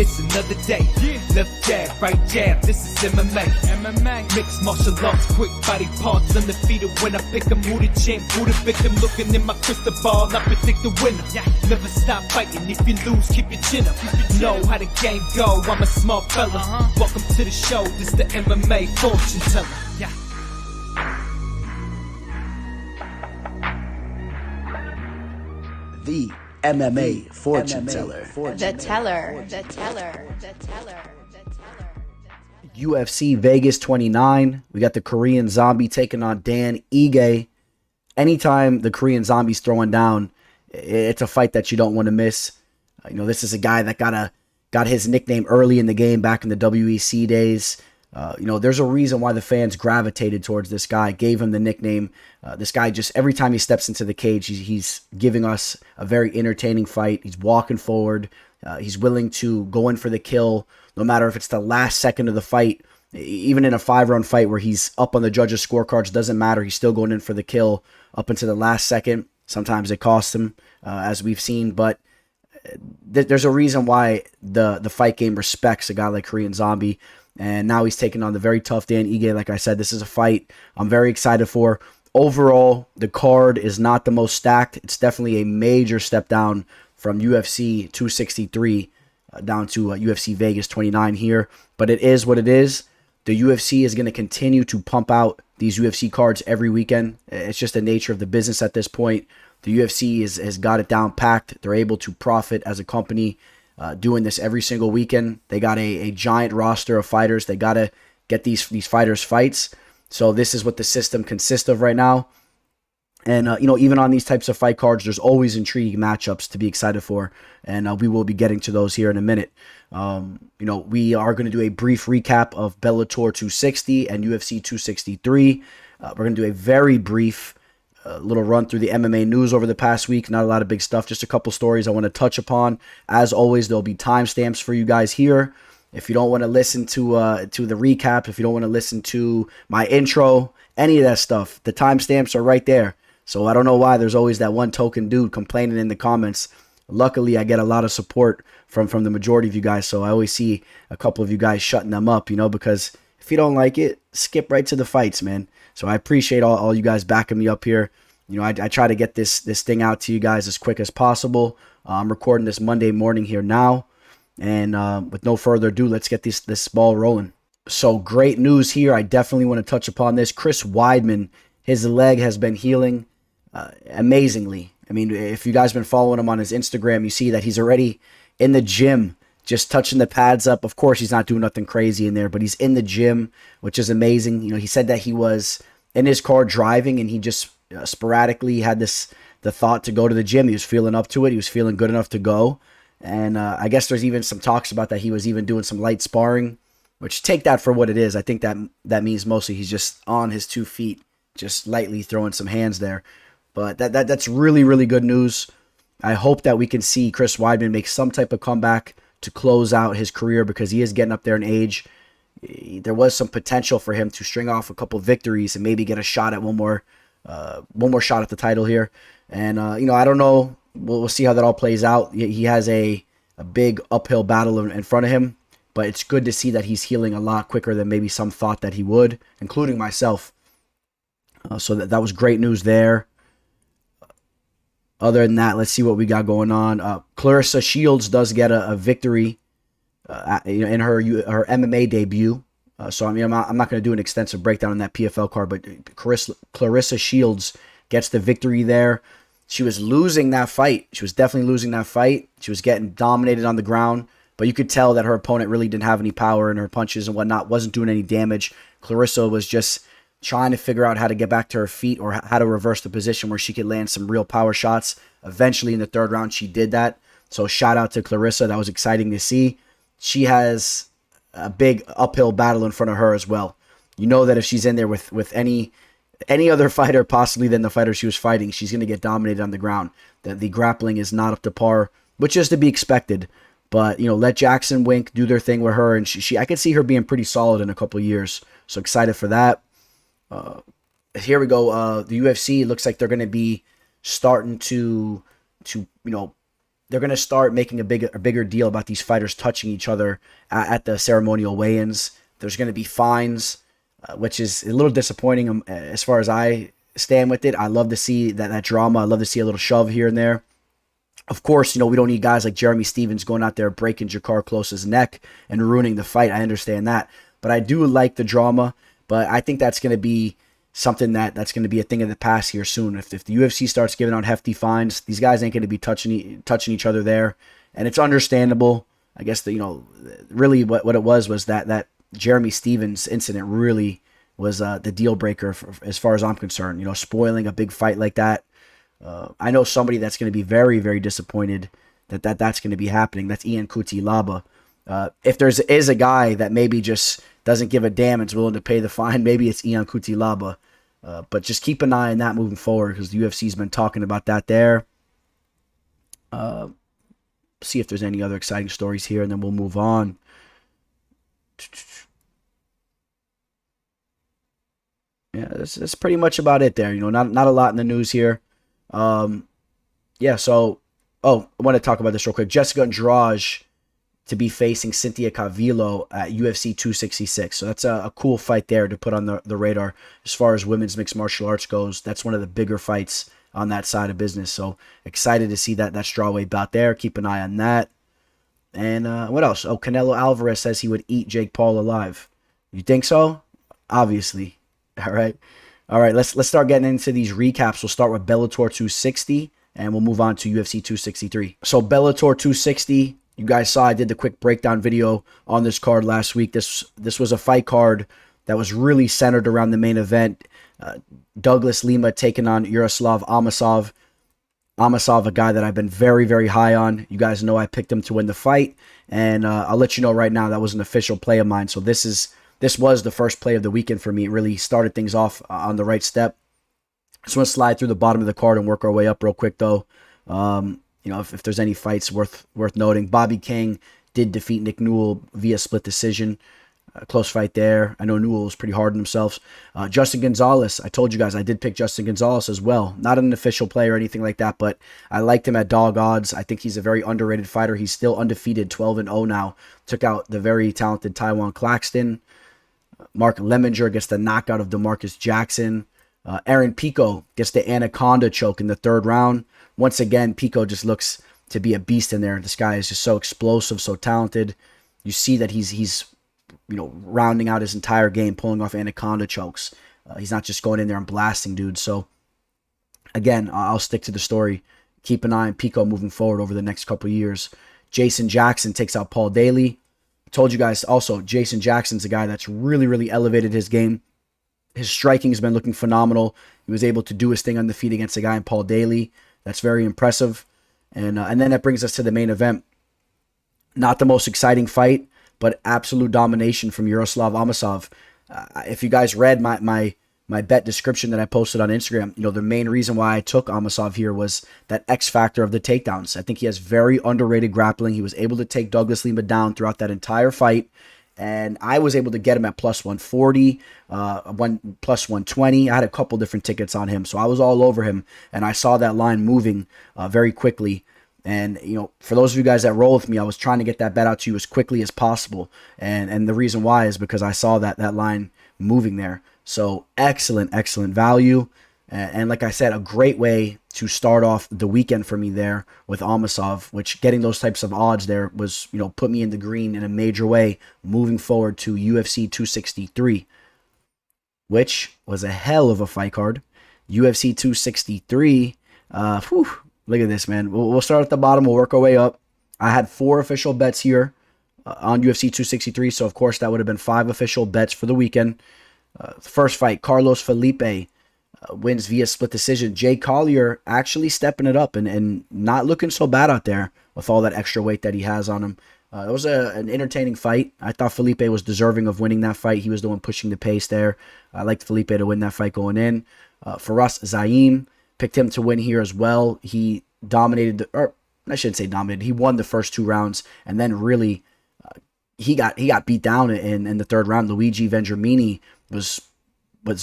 It's another day, left jab, right jab, this is MMA. Mixed martial arts, quick body parts, undefeated when I pick 'em. Who the champ, who the victim, looking in my crystal ball, I predict the winner. Never stop fighting, if you lose, keep your chin up. Know how the game go, I'm a smart fella. Welcome to the show, this the MMA fortune teller. The MMA fortune teller. The teller. UFC Vegas 29. We got the Korean Zombie taking on Dan Ige. Anytime the Korean Zombie's throwing down, it's a fight that you don't want to miss. This is a guy that got his nickname early in the game back in the WEC days. There's a reason why the fans gravitated towards this guy, gave him the nickname. This guy just, every time he steps into the cage, he's giving us a very entertaining fight. He's walking forward. He's willing to go in for the kill, no matter if it's the last second of the fight. Even in a 5-round fight where he's up on the judges' scorecards, doesn't matter. He's still going in for the kill up until the last second. Sometimes it costs him, as we've seen, but there's a reason why the fight game respects a guy like Korean Zombie. And now he's taking on the very tough Dan Ige. Like I said, this is a fight I'm very excited for. Overall, the card is not the most stacked. It's definitely a major step down from UFC 263 down to UFC Vegas 29 here. But it is what it is. The UFC is going to continue to pump out these UFC cards every weekend. It's just the nature of the business at this point. The UFC has got it down packed. They're able to profit as a company. Doing this every single weekend. They got a giant roster of fighters. They got to get these fighters fights. So this is what the system consists of right now. And, even on these types of fight cards, there's always intriguing matchups to be excited for. And we will be getting to those here in a minute. We are going to do a brief recap of Bellator 260 and UFC 263. We're going to do a very brief little run through the MMA news over the past week. Not a lot of big stuff, just a couple stories I want to touch upon. As always, there'll be timestamps for you guys here. If you don't want to listen to the recap, if you don't want to listen to my intro, any of that stuff, the timestamps are right there. So I don't know why there's always that one token dude complaining in the comments. Luckily, I get a lot of support from the majority of you guys, so I always see a couple of you guys shutting them up, because if you don't like it, skip right to the fights, man. So I appreciate all you guys backing me up here. I try to get this thing out to you guys as quick as possible. I'm recording this Monday morning here now. And with no further ado, let's get this ball rolling. So great news here. I definitely want to touch upon this. Chris Weidman, his leg has been healing amazingly. I mean, if you guys have been following him on his Instagram, you see that he's already in the gym, just touching the pads up. Of course, he's not doing nothing crazy in there, but he's in the gym, which is amazing. He said that he was in his car driving, and he just sporadically had the thought to go to the gym. He was feeling up to it. He was feeling good enough to go. And I guess there's even some talks about that he was even doing some light sparring, which take that for what it is. I think that means mostly he's just on his 2 feet, just lightly throwing some hands there. But that's really, really good news. I hope that we can see Chris Weidman make some type of comeback to close out his career, because he is getting up there in age. There was some potential for him to string off a couple victories and maybe get a shot at one more shot at the title here. And I don't know. We'll see how that all plays out. He has a big uphill battle in front of him, but it's good to see that he's healing a lot quicker than maybe some thought that he would, including myself. So that was great news there. Other than that, let's see what we got going on. Clarissa Shields does get a victory in her MMA debut. So I'm not going to do an extensive breakdown on that PFL card, but Clarissa Shields gets the victory there. She was losing that fight. She was definitely losing that fight. She was getting dominated on the ground, but you could tell that her opponent really didn't have any power in her punches and whatnot, wasn't doing any damage. Clarissa was just trying to figure out how to get back to her feet or how to reverse the position where she could land some real power shots. Eventually in the third round, she did that. So shout out to Clarissa. That was exciting to see. She has a big uphill battle in front of her as well. You know that if she's in there with any other fighter possibly than the fighter she was fighting, she's going to get dominated on the ground. The grappling is not up to par, which is to be expected. But, let Jackson Wink do their thing with her. And I could see her being pretty solid in a couple of years. So excited for that. Here we go. The UFC looks like they're going to be starting to they're going to start making a bigger deal about these fighters touching each other at the ceremonial weigh-ins. There's going to be fines, which is a little disappointing as far as I stand with it. I love to see that drama. I love to see a little shove here and there. Of course, we don't need guys like Jeremy Stevens going out there breaking Jakar Close's neck and ruining the fight. I understand that. But I do like the drama. But I think that's going to be something that's going to be a thing of the past here soon. If the UFC starts giving out hefty fines, these guys ain't going to be touching each other there. And it's understandable. I guess really what it was that Jeremy Stevens incident really was the deal breaker as far as I'm concerned. Spoiling a big fight like that. I know somebody that's going to be very, very disappointed that's going to be happening. That's Ian Cutelaba. If there is a guy that maybe just doesn't give a damn and is willing to pay the fine, maybe it's Ian Cutelaba. But just keep an eye on that moving forward because the UFC's been talking about that there. See if there's any other exciting stories here, and then we'll move on. Yeah, that's pretty much about it there. Not a lot in the news here. So, I want to talk about this real quick. Jessica Andrade to be facing Cynthia Calvillo at UFC 266. So that's a cool fight there to put on the radar. As far as women's mixed martial arts goes, that's one of the bigger fights on that side of business. So excited to see that strawweight bout there. Keep an eye on that. And what else? Canelo Alvarez says he would eat Jake Paul alive. You think so? Obviously. All right, let's start getting into these recaps. We'll start with Bellator 260, and we'll move on to UFC 263. So Bellator 260, you guys saw I did the quick breakdown video on this card last week. This was a fight card that was really centered around the main event. Douglas Lima taking on Yaroslav Amosov. Amosov, a guy that I've been very, very high on. You guys know I picked him to win the fight, and I'll let you know right now that was an official play of mine. So this was the first play of the weekend for me. It really started things off on the right step. Just want to slide through the bottom of the card and work our way up real quick, though. If there's any fights worth noting, Bobby King did defeat Nick Newell via split decision. Close fight there. I know Newell was pretty hard on himself. Justin Gonzalez, I told you guys I did pick Justin Gonzalez as well. Not an official play or anything like that, but I liked him at dog odds. I think he's a very underrated fighter. He's still undefeated, 12-0 now. Took out the very talented Taiwan Claxton. Mark Lemminger gets the knockout of DeMarcus Jackson. Aaron Pico gets the anaconda choke in the third round. Once again, Pico just looks to be a beast in there. This guy is just so explosive, so talented. You see that he's rounding out his entire game, pulling off anaconda chokes. He's not just going in there and blasting dudes. So, again, I'll stick to the story. Keep an eye on Pico moving forward over the next couple of years. Jason Jackson takes out Paul Daly. Told you guys also, Jason Jackson's a guy that's really, really elevated his game. His striking has been looking phenomenal. He was able to do his thing on the feet against a guy in Paul Daly. That's very impressive. And then that brings us to the main event. Not the most exciting fight, but absolute domination from Yaroslav Amosov. If you guys read my bet description that I posted on Instagram, the main reason why I took Amosov here was that X factor of the takedowns. I think he has very underrated grappling. He was able to take Douglas Lima down throughout that entire fight, and I was able to get him at plus 140, plus 120. I had a couple different tickets on him, so I was all over him, and I saw that line moving very quickly. And, for those of you guys that roll with me, I was trying to get that bet out to you as quickly as possible. And the reason why is because I saw that line moving there. So excellent value. And like I said, a great way to start off the weekend for me there with Amosov, which getting those types of odds there was, put me in the green in a major way moving forward to UFC 263, which was a hell of a fight card. UFC 263, look at this, man. We'll start at the bottom. We'll work our way up. I had 4 official bets here on UFC 263, so of course that would have been 5 official bets for the weekend. First fight, Carlos Felipe wins via split decision. Jay Collier actually stepping it up and not looking so bad out there with all that extra weight that he has on him. It was an entertaining fight. I thought Felipe was deserving of winning that fight. He was the one pushing the pace there. I liked Felipe to win that fight going in. Faraz Zaim, picked him to win here as well. He dominated I shouldn't say dominated. He won the first 2 rounds, and then really he got beat down in the 3rd round. Luigi Vendramini was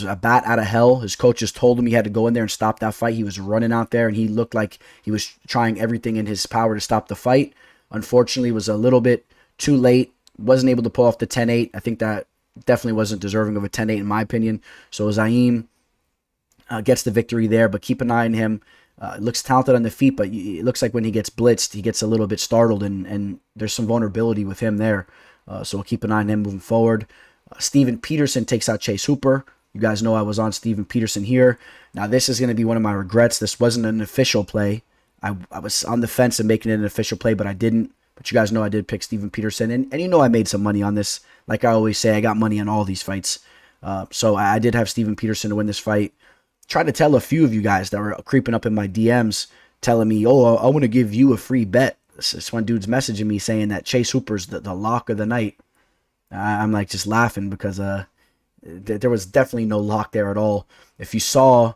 a bat out of hell. His coaches told him he had to go in there and stop that fight. He was running out there, and he looked like he was trying everything in his power to stop the fight. Unfortunately, was a little bit too late. Wasn't able to pull off the 10-8. I think that definitely wasn't deserving of a 10-8 in my opinion. So Zaim gets the victory there, but keep an eye on him. Looks talented on the feet, but it looks like when he gets blitzed, he gets a little bit startled, and there's some vulnerability with him there. So we'll keep an eye on him moving forward. Steven Peterson takes out Chase Hooper. You guys know I was on Steven Peterson here. Now, this is going to be one of my regrets. This wasn't an official play. I was on the fence of making it an official play, but I didn't. But you guys know I did pick Steven Peterson, and you know I made some money on this. Like I always say, I got money on all these fights. So I did have Steven Peterson to win this fight. Tried to tell a few of you guys that were creeping up in my DMs, telling me, oh, I want to give you a free bet. This one dude's messaging me saying that Chase Hooper's the lock of the night. I'm like just laughing because there was definitely no lock there at all. If you saw,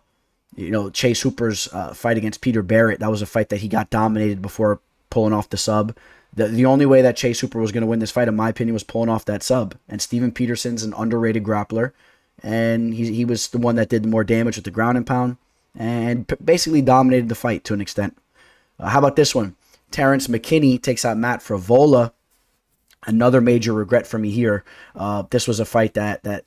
Chase Hooper's fight against Peter Barrett, that was a fight that he got dominated before pulling off the sub. The only way that Chase Hooper was going to win this fight, in my opinion, was pulling off that sub. And Steven Peterson's an underrated grappler, and he was the one that did more damage with the ground and pound, and basically dominated the fight to an extent. How about this one? Terrence McKinney takes out Matt Frevola. Another major regret for me here. This was a fight that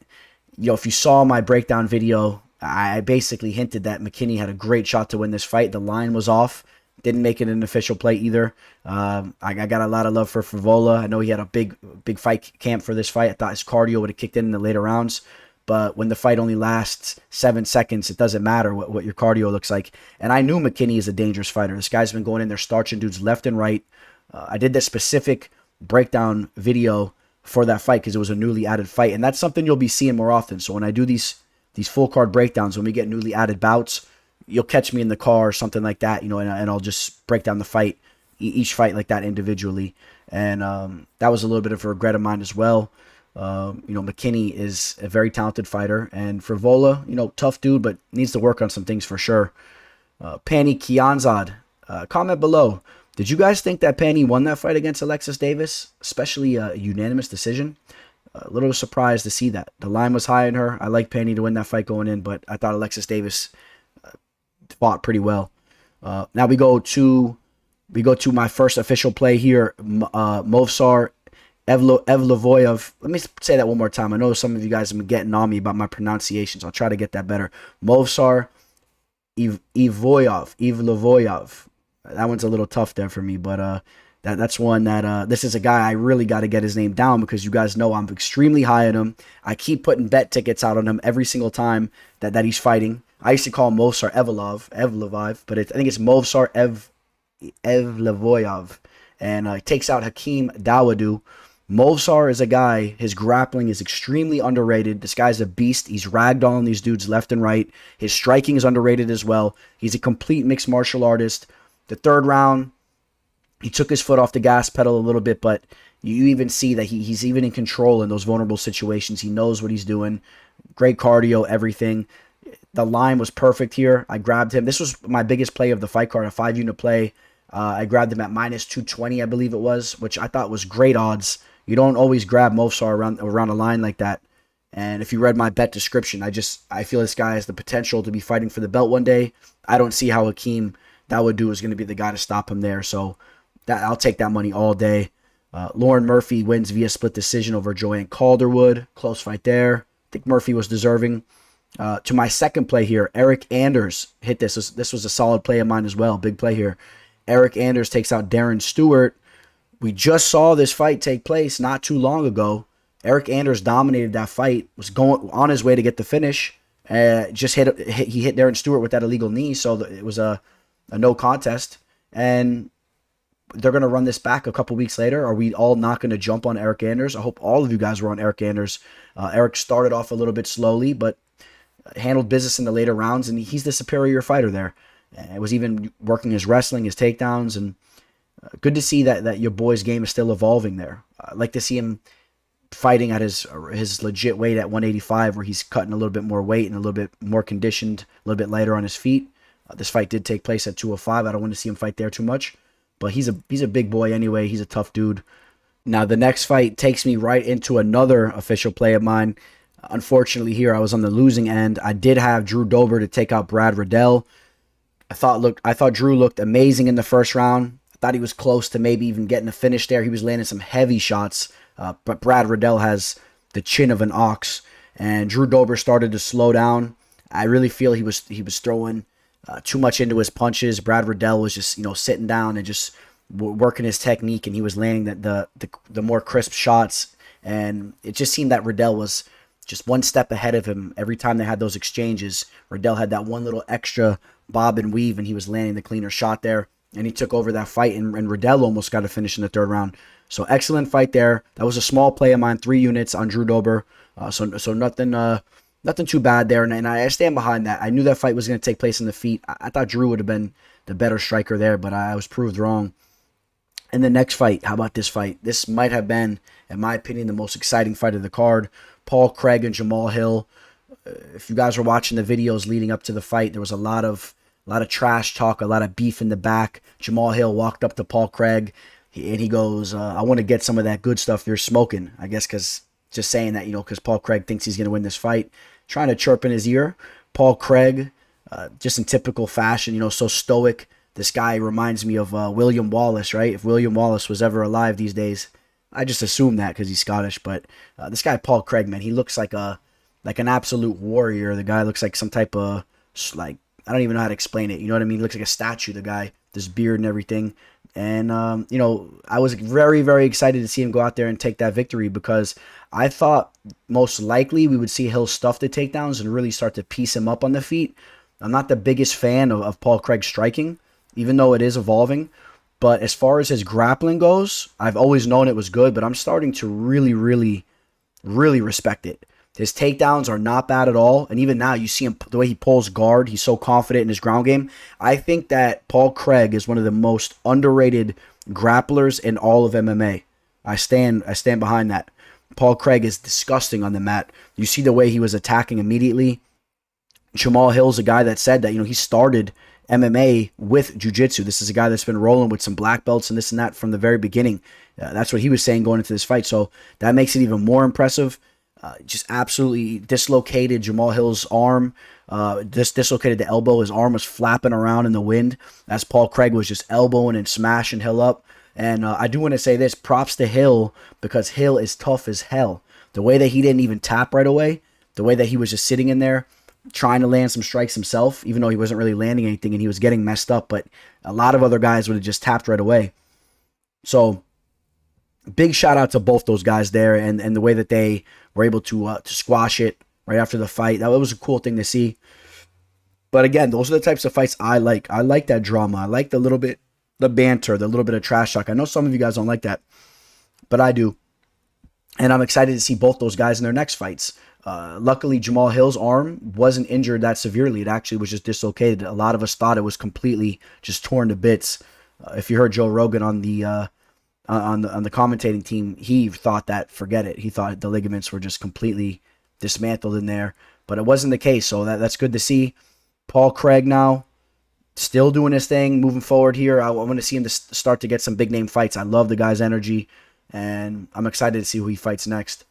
if you saw my breakdown video, I basically hinted that McKinney had a great shot to win this fight. The line was off. Didn't make it an official play either. I got a lot of love for Frevola. I know he had a big fight camp for this fight. I thought his cardio would have kicked in the later rounds. But when the fight only lasts 7 seconds, it doesn't matter what your cardio looks like. And I knew McKinney is a dangerous fighter. This guy's been going in there starching dudes left and right. I did this specific breakdown video for that fight because it was a newly added fight. And that's something you'll be seeing more often. So when I do these full card breakdowns, when we get newly added bouts, you'll catch me in the car or something like that, and I'll just break down the fight, each fight like that individually. And that was a little bit of a regret of mine as well. McKinney is a very talented fighter, and Frevola, tough dude, but needs to work on some things for sure. Pani Kianzad, comment below. Did you guys think that Pani won that fight against Alexis Davis, especially a unanimous decision? A little surprised to see that. The line was high on her. I like Pani to win that fight going in, but I thought Alexis Davis fought pretty well. Now we go to my first official play here. Movsar Evlovoyev. Let me say that one more time. I know some of you guys have been getting on me about my pronunciations. I'll try to get that better. Movsar Evlovoyev. That one's a little tough there for me, but that's one that this is a guy I really got to get his name down because you guys know I'm extremely high on him. I keep putting bet tickets out on him every single time that he's fighting. I used to call him Movsar Evlovoyev, but I think it's Movsar Evlovoyev, and he takes out Hakeem Dawodu. Movsar is a guy, his grappling is extremely underrated. This guy's a beast. He's ragdolling these dudes left and right. His striking is underrated as well. He's a complete mixed martial artist. The 3rd round, he took his foot off the gas pedal a little bit, but you even see that he's even in control in those vulnerable situations. He knows what he's doing. Great cardio, everything. The line was perfect here. I grabbed him. This was my biggest play of the fight card, a 5-unit play. I grabbed him at minus 220, I believe it was, which I thought was great odds. You don't always grab Movsar around a line like that. And if you read my bet description, I feel this guy has the potential to be fighting for the belt one day. I don't see how Hakeem Dawodu is going to be the guy to stop him there. So I'll take that money all day. Lauren Murphy wins via split decision over Joanne Calderwood. Close fight there. I think Murphy was deserving. To my second play here, Eric Anders hit this. This was a solid play of mine as well. Big play here. Eric Anders takes out Darren Stewart. We just saw this fight take place not too long ago. Eric Anders dominated that fight, was going on his way to get the finish. He hit Darren Stewart with that illegal knee, so it was a no contest. And they're going to run this back a couple weeks later. Are we all not going to jump on Eric Anders? I hope all of you guys were on Eric Anders. Eric started off a little bit slowly, but handled business in the later rounds, and he's the superior fighter there. It was even working his wrestling, his takedowns, and good to see that your boy's game is still evolving there. I'd like to see him fighting at his legit weight at 185, where he's cutting a little bit more weight and a little bit more conditioned, a little bit lighter on his feet. This fight did take place at 205. I don't want to see him fight there too much. but he's a big boy anyway. He's a tough dude. Now, the next fight takes me right into another official play of mine. Unfortunately, here I was on the losing end. I did have Drew Dober to take out Brad Riddell. I thought Drew looked amazing in the first round. I thought he was close to maybe even getting a finish there. He was landing some heavy shots, but Brad Riddell has the chin of an ox, and Drew Dober started to slow down. I really feel he was throwing too much into his punches. Brad Riddell was just sitting down and just working his technique, and he was landing the more crisp shots. And it just seemed that Riddell was just one step ahead of him every time they had those exchanges. Riddell had that one little extra bob and weave, and he was landing the cleaner shot there. And he took over that fight, and Riddell almost got a finish in the third round. So excellent fight there. That was a small play of mine, 3 units on Drew Dober. So nothing too bad there, and I stand behind that. I knew that fight was going to take place in the feet. I thought Drew would have been the better striker there, but I was proved wrong. And the next fight, how about this fight? This might have been, in my opinion, the most exciting fight of the card. Paul Craig and Jamal Hill. If you guys were watching the videos leading up to the fight, there was a lot of trash talk, a lot of beef in the back. Jamal Hill walked up to Paul Craig, and he goes, I want to get some of that good stuff you're smoking. I guess because just saying that, because Paul Craig thinks he's going to win this fight. Trying to chirp in his ear. Paul Craig, just in typical fashion, so stoic. This guy reminds me of William Wallace, right? If William Wallace was ever alive these days, I just assume that because he's Scottish. But this guy, Paul Craig, man, he looks like an absolute warrior. The guy looks like some type of, I don't even know how to explain it. You know what I mean? He looks like a statue, the guy. This beard and everything. And, I was very, very excited to see him go out there and take that victory because I thought most likely we would see Hill stuff the takedowns and really start to piece him up on the feet. I'm not the biggest fan of Paul Craig's striking, even though it is evolving. But as far as his grappling goes, I've always known it was good, but I'm starting to really, really, really respect it. His takedowns are not bad at all. And even now, you see him, the way he pulls guard, he's so confident in his ground game. I think that Paul Craig is one of the most underrated grapplers in all of MMA. I stand behind that. Paul Craig is disgusting on the mat. You see the way he was attacking immediately. Jamal Hill's a guy that said that, he started MMA with jiu-jitsu. This is a guy that's been rolling with some black belts and this and that from the very beginning. That's what he was saying going into this fight. So that makes it even more impressive. Just absolutely dislocated Jamal Hill's arm. Dislocated the elbow. His arm was flapping around in the wind as Paul Craig was just elbowing and smashing Hill up. And I do want to say this, props to Hill, because Hill is tough as hell. The way that he didn't even tap right away, the way that he was just sitting in there trying to land some strikes himself, even though he wasn't really landing anything and he was getting messed up, but a lot of other guys would have just tapped right away. So big shout out to both those guys there and the way that they were able to squash it right after the fight. That was a cool thing to see. But again, those are the types of fights I like. I like that drama. I like the banter, the little bit of trash talk. I know some of you guys don't like that, but I do. And I'm excited to see both those guys in their next fights. Luckily, Jamal Hill's arm wasn't injured that severely. It actually was just dislocated. A lot of us thought it was completely just torn to bits. If you heard Joe Rogan on the commentating team, he thought that, forget it. He thought the ligaments were just completely dismantled in there, but it wasn't the case. So that's good to see. Paul Craig now still doing his thing, moving forward here. I want to see him to start to get some big name fights. I love the guy's energy, and I'm excited to see who he fights next.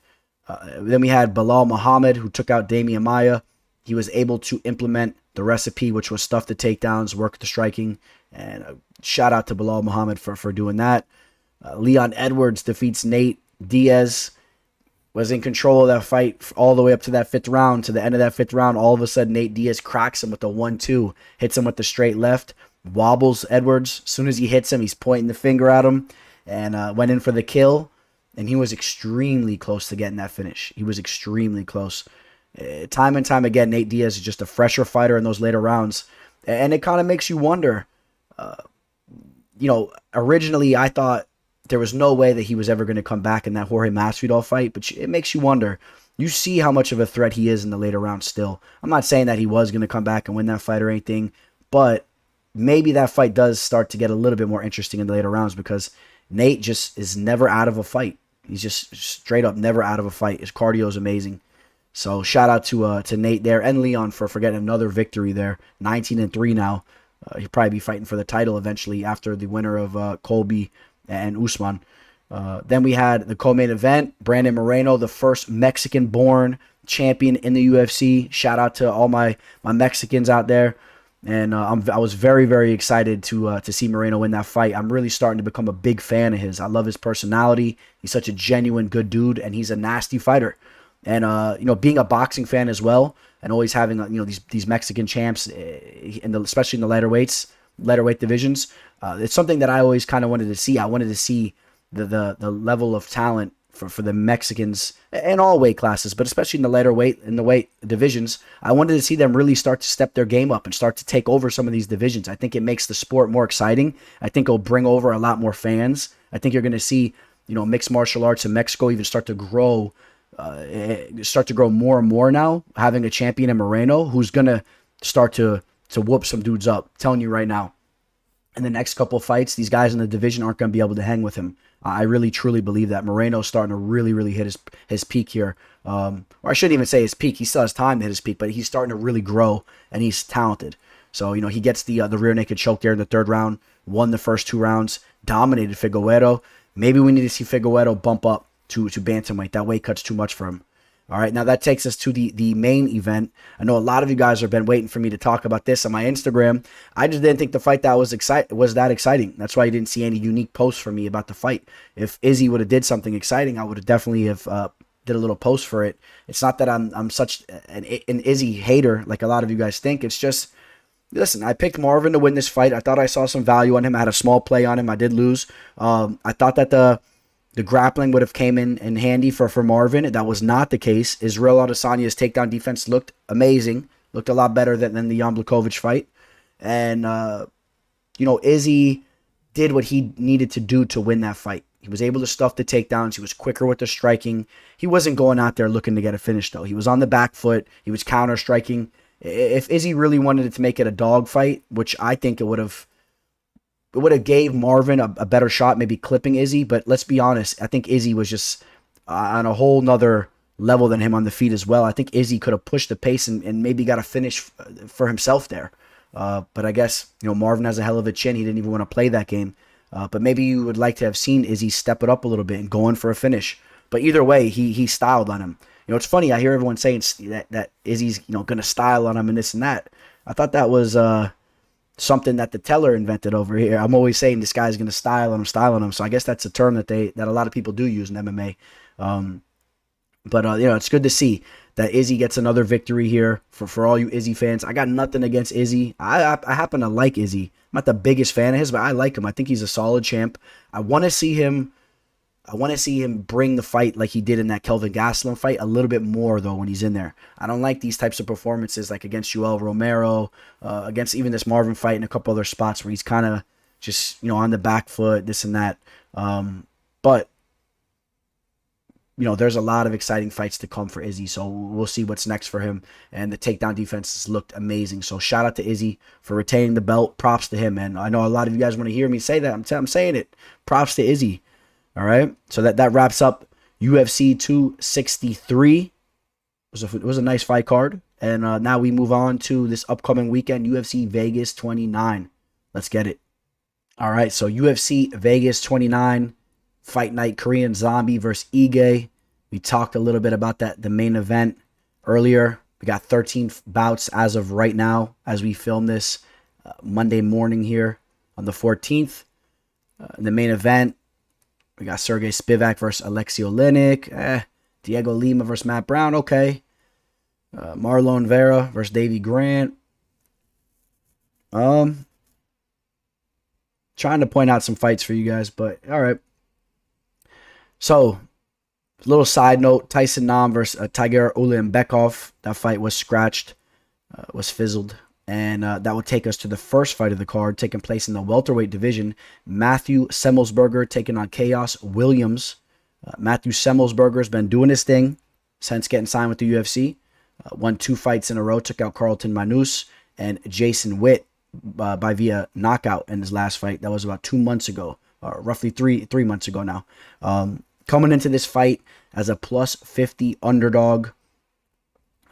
Then we had Belal Muhammad, who took out Damian Maia. He was able to implement the recipe, which was stuff the takedowns, work the striking, and shout out to Belal Muhammad for doing that. Leon Edwards defeats Nate Diaz. Was in control of that fight all the way up to that 5th round. To the end of that 5th round, all of a sudden Nate Diaz cracks him with a 1-2, hits him with the straight left, wobbles Edwards. As soon as he hits him, he's pointing the finger at him, and went in for the kill. And he was extremely close to getting that finish. He was extremely close. Time and time again, Nate Diaz is just a fresher fighter in those later rounds. And it kind of makes you wonder, originally I thought there was no way that he was ever going to come back in that Jorge Masvidal fight, but it makes you wonder. You see how much of a threat he is in the later rounds still. I'm not saying that he was going to come back and win that fight or anything, but maybe that fight does start to get a little bit more interesting in the later rounds because Nate just is never out of a fight. He's just straight up never out of a fight. His cardio is amazing. So shout out to Nate there and Leon for getting another victory there. 19-3 now. He'll probably be fighting for the title eventually after the winner of Colby and Usman. Then we had the co-main event, Brandon Moreno, the first Mexican-born champion in the UFC. Shout out to all my Mexicans out there. And I was very, very excited to see Moreno win that fight. I'm really starting to become a big fan of his. I love his personality. He's such a genuine good dude, and he's a nasty fighter. And being a boxing fan as well, and always having these Mexican champs, especially in the lighterweight divisions, it's something that I always kind of wanted to see. I wanted to see the level of talent for the Mexicans in all weight classes, but especially in the weight divisions. I wanted to see them really start to step their game up and start to take over some of these divisions. I think it makes the sport more exciting. I think it'll bring over a lot more fans. I think you're going to see, mixed martial arts in Mexico even start to grow more and more now, having a champion in Moreno who's going to start to whoop some dudes up. I'm telling you right now. In the next couple of fights, these guys in the division aren't going to be able to hang with him. I really, truly believe that. Moreno's starting to really, really hit his peak here. Or I shouldn't even say his peak. He still has time to hit his peak, but he's starting to really grow, and he's talented. So, he gets the rear naked choke there in the third round, won the first 2 rounds, dominated Figueiredo. Maybe we need to see Figueiredo bump up to bantamweight. That weight cut's too much for him. All right, now that takes us to the main event. I know a lot of you guys have been waiting for me to talk about this on my Instagram. I just didn't think the fight was that exciting. That's why you didn't see any unique posts from me about the fight. If Izzy would have did something exciting, I would have definitely did a little post for it. It's not that I'm such an Izzy hater like a lot of you guys think. It's just, listen, I picked Marvin to win this fight. I thought I saw some value on him. I had a small play on him. I did lose. I thought that the grappling would have came in handy for Marvin. That was not the case. Israel Adesanya's takedown defense looked amazing. Looked a lot better than the Jan Blachowicz fight. And, Izzy did what he needed to do to win that fight. He was able to stuff the takedowns. He was quicker with the striking. He wasn't going out there looking to get a finish, though. He was on the back foot. He was counter-striking. If Izzy really wanted it to make it a dog fight, which I think it would have gave Marvin a better shot, maybe clipping Izzy. But let's be honest, I think Izzy was just on a whole nother level than him on the feet as well. I think Izzy could have pushed the pace and maybe got a finish for himself there. But I guess, Marvin has a hell of a chin. He didn't even want to play that game. But maybe you would like to have seen Izzy step it up a little bit and go in for a finish. But either way, he styled on him. It's funny. I hear everyone saying that Izzy's, going to style on him and this and that. I thought that was something that the teller invented over here. I'm always saying this guy's going to style on him. So I guess that's a term that a lot of people do use in MMA. But it's good to see that Izzy gets another victory here for all you Izzy fans. I got nothing against Izzy. I happen to like Izzy. I'm not the biggest fan of his, but I like him. I think he's a solid champ. I want to see him bring the fight like he did in that Kelvin Gastelum fight a little bit more, though, when he's in there. I don't like these types of performances like against Yoel Romero, against even this Marvin fight and a couple other spots where he's kind of just, on the back foot, this and that. But there's a lot of exciting fights to come for Izzy, so we'll see what's next for him. And the takedown defenses looked amazing. So shout out to Izzy for retaining the belt. Props to him, man. I know a lot of you guys want to hear me say that. I'm saying it. Props to Izzy. All right, so that wraps up UFC 263. It was a nice fight card. And now we move on to this upcoming weekend, UFC Vegas 29. Let's get it. All right, so UFC Vegas 29, Fight Night Korean Zombie versus Ige. We talked a little bit about the main event earlier. We got 13 bouts as of right now as we film this Monday morning here on the 14th. In the main event, we got Sergey Spivak versus Aleksei Oleinik. Dhiego Lima versus Matt Brown. Okay. Marlon Vera versus Davey Grant. Trying to point out some fights for you guys, but all right. So, little side note, Tyson Nam versus Tiger Ulanbekov. That fight was scratched, was fizzled. And that would take us to the first fight of the card, taking place in the welterweight division. Matthew Semmelsberger taking on Chaos Williams. Matthew Semmelsberger has been doing his thing since getting signed with the UFC. Won 2 fights in a row, took out Carlton Manus and Jason Witt by via knockout in his last fight. That was about 2 months ago, roughly three months ago now. Coming into this fight as a plus 50 underdog.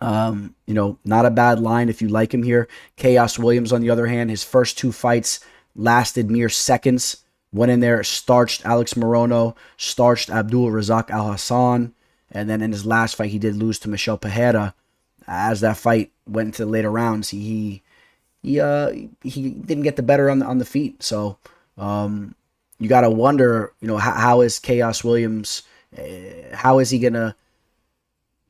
Not a bad line if you like him here. Chaos Williams, on the other hand, his first 2 fights lasted mere seconds. Went in there, starched Alex Morono, starched Abdul Razak Al Hassan, and then in his last fight, he did lose to Michel Pereira. As that fight went into the later rounds, he didn't get the better on the feet. So you gotta wonder, how is Chaos Williams? How is he gonna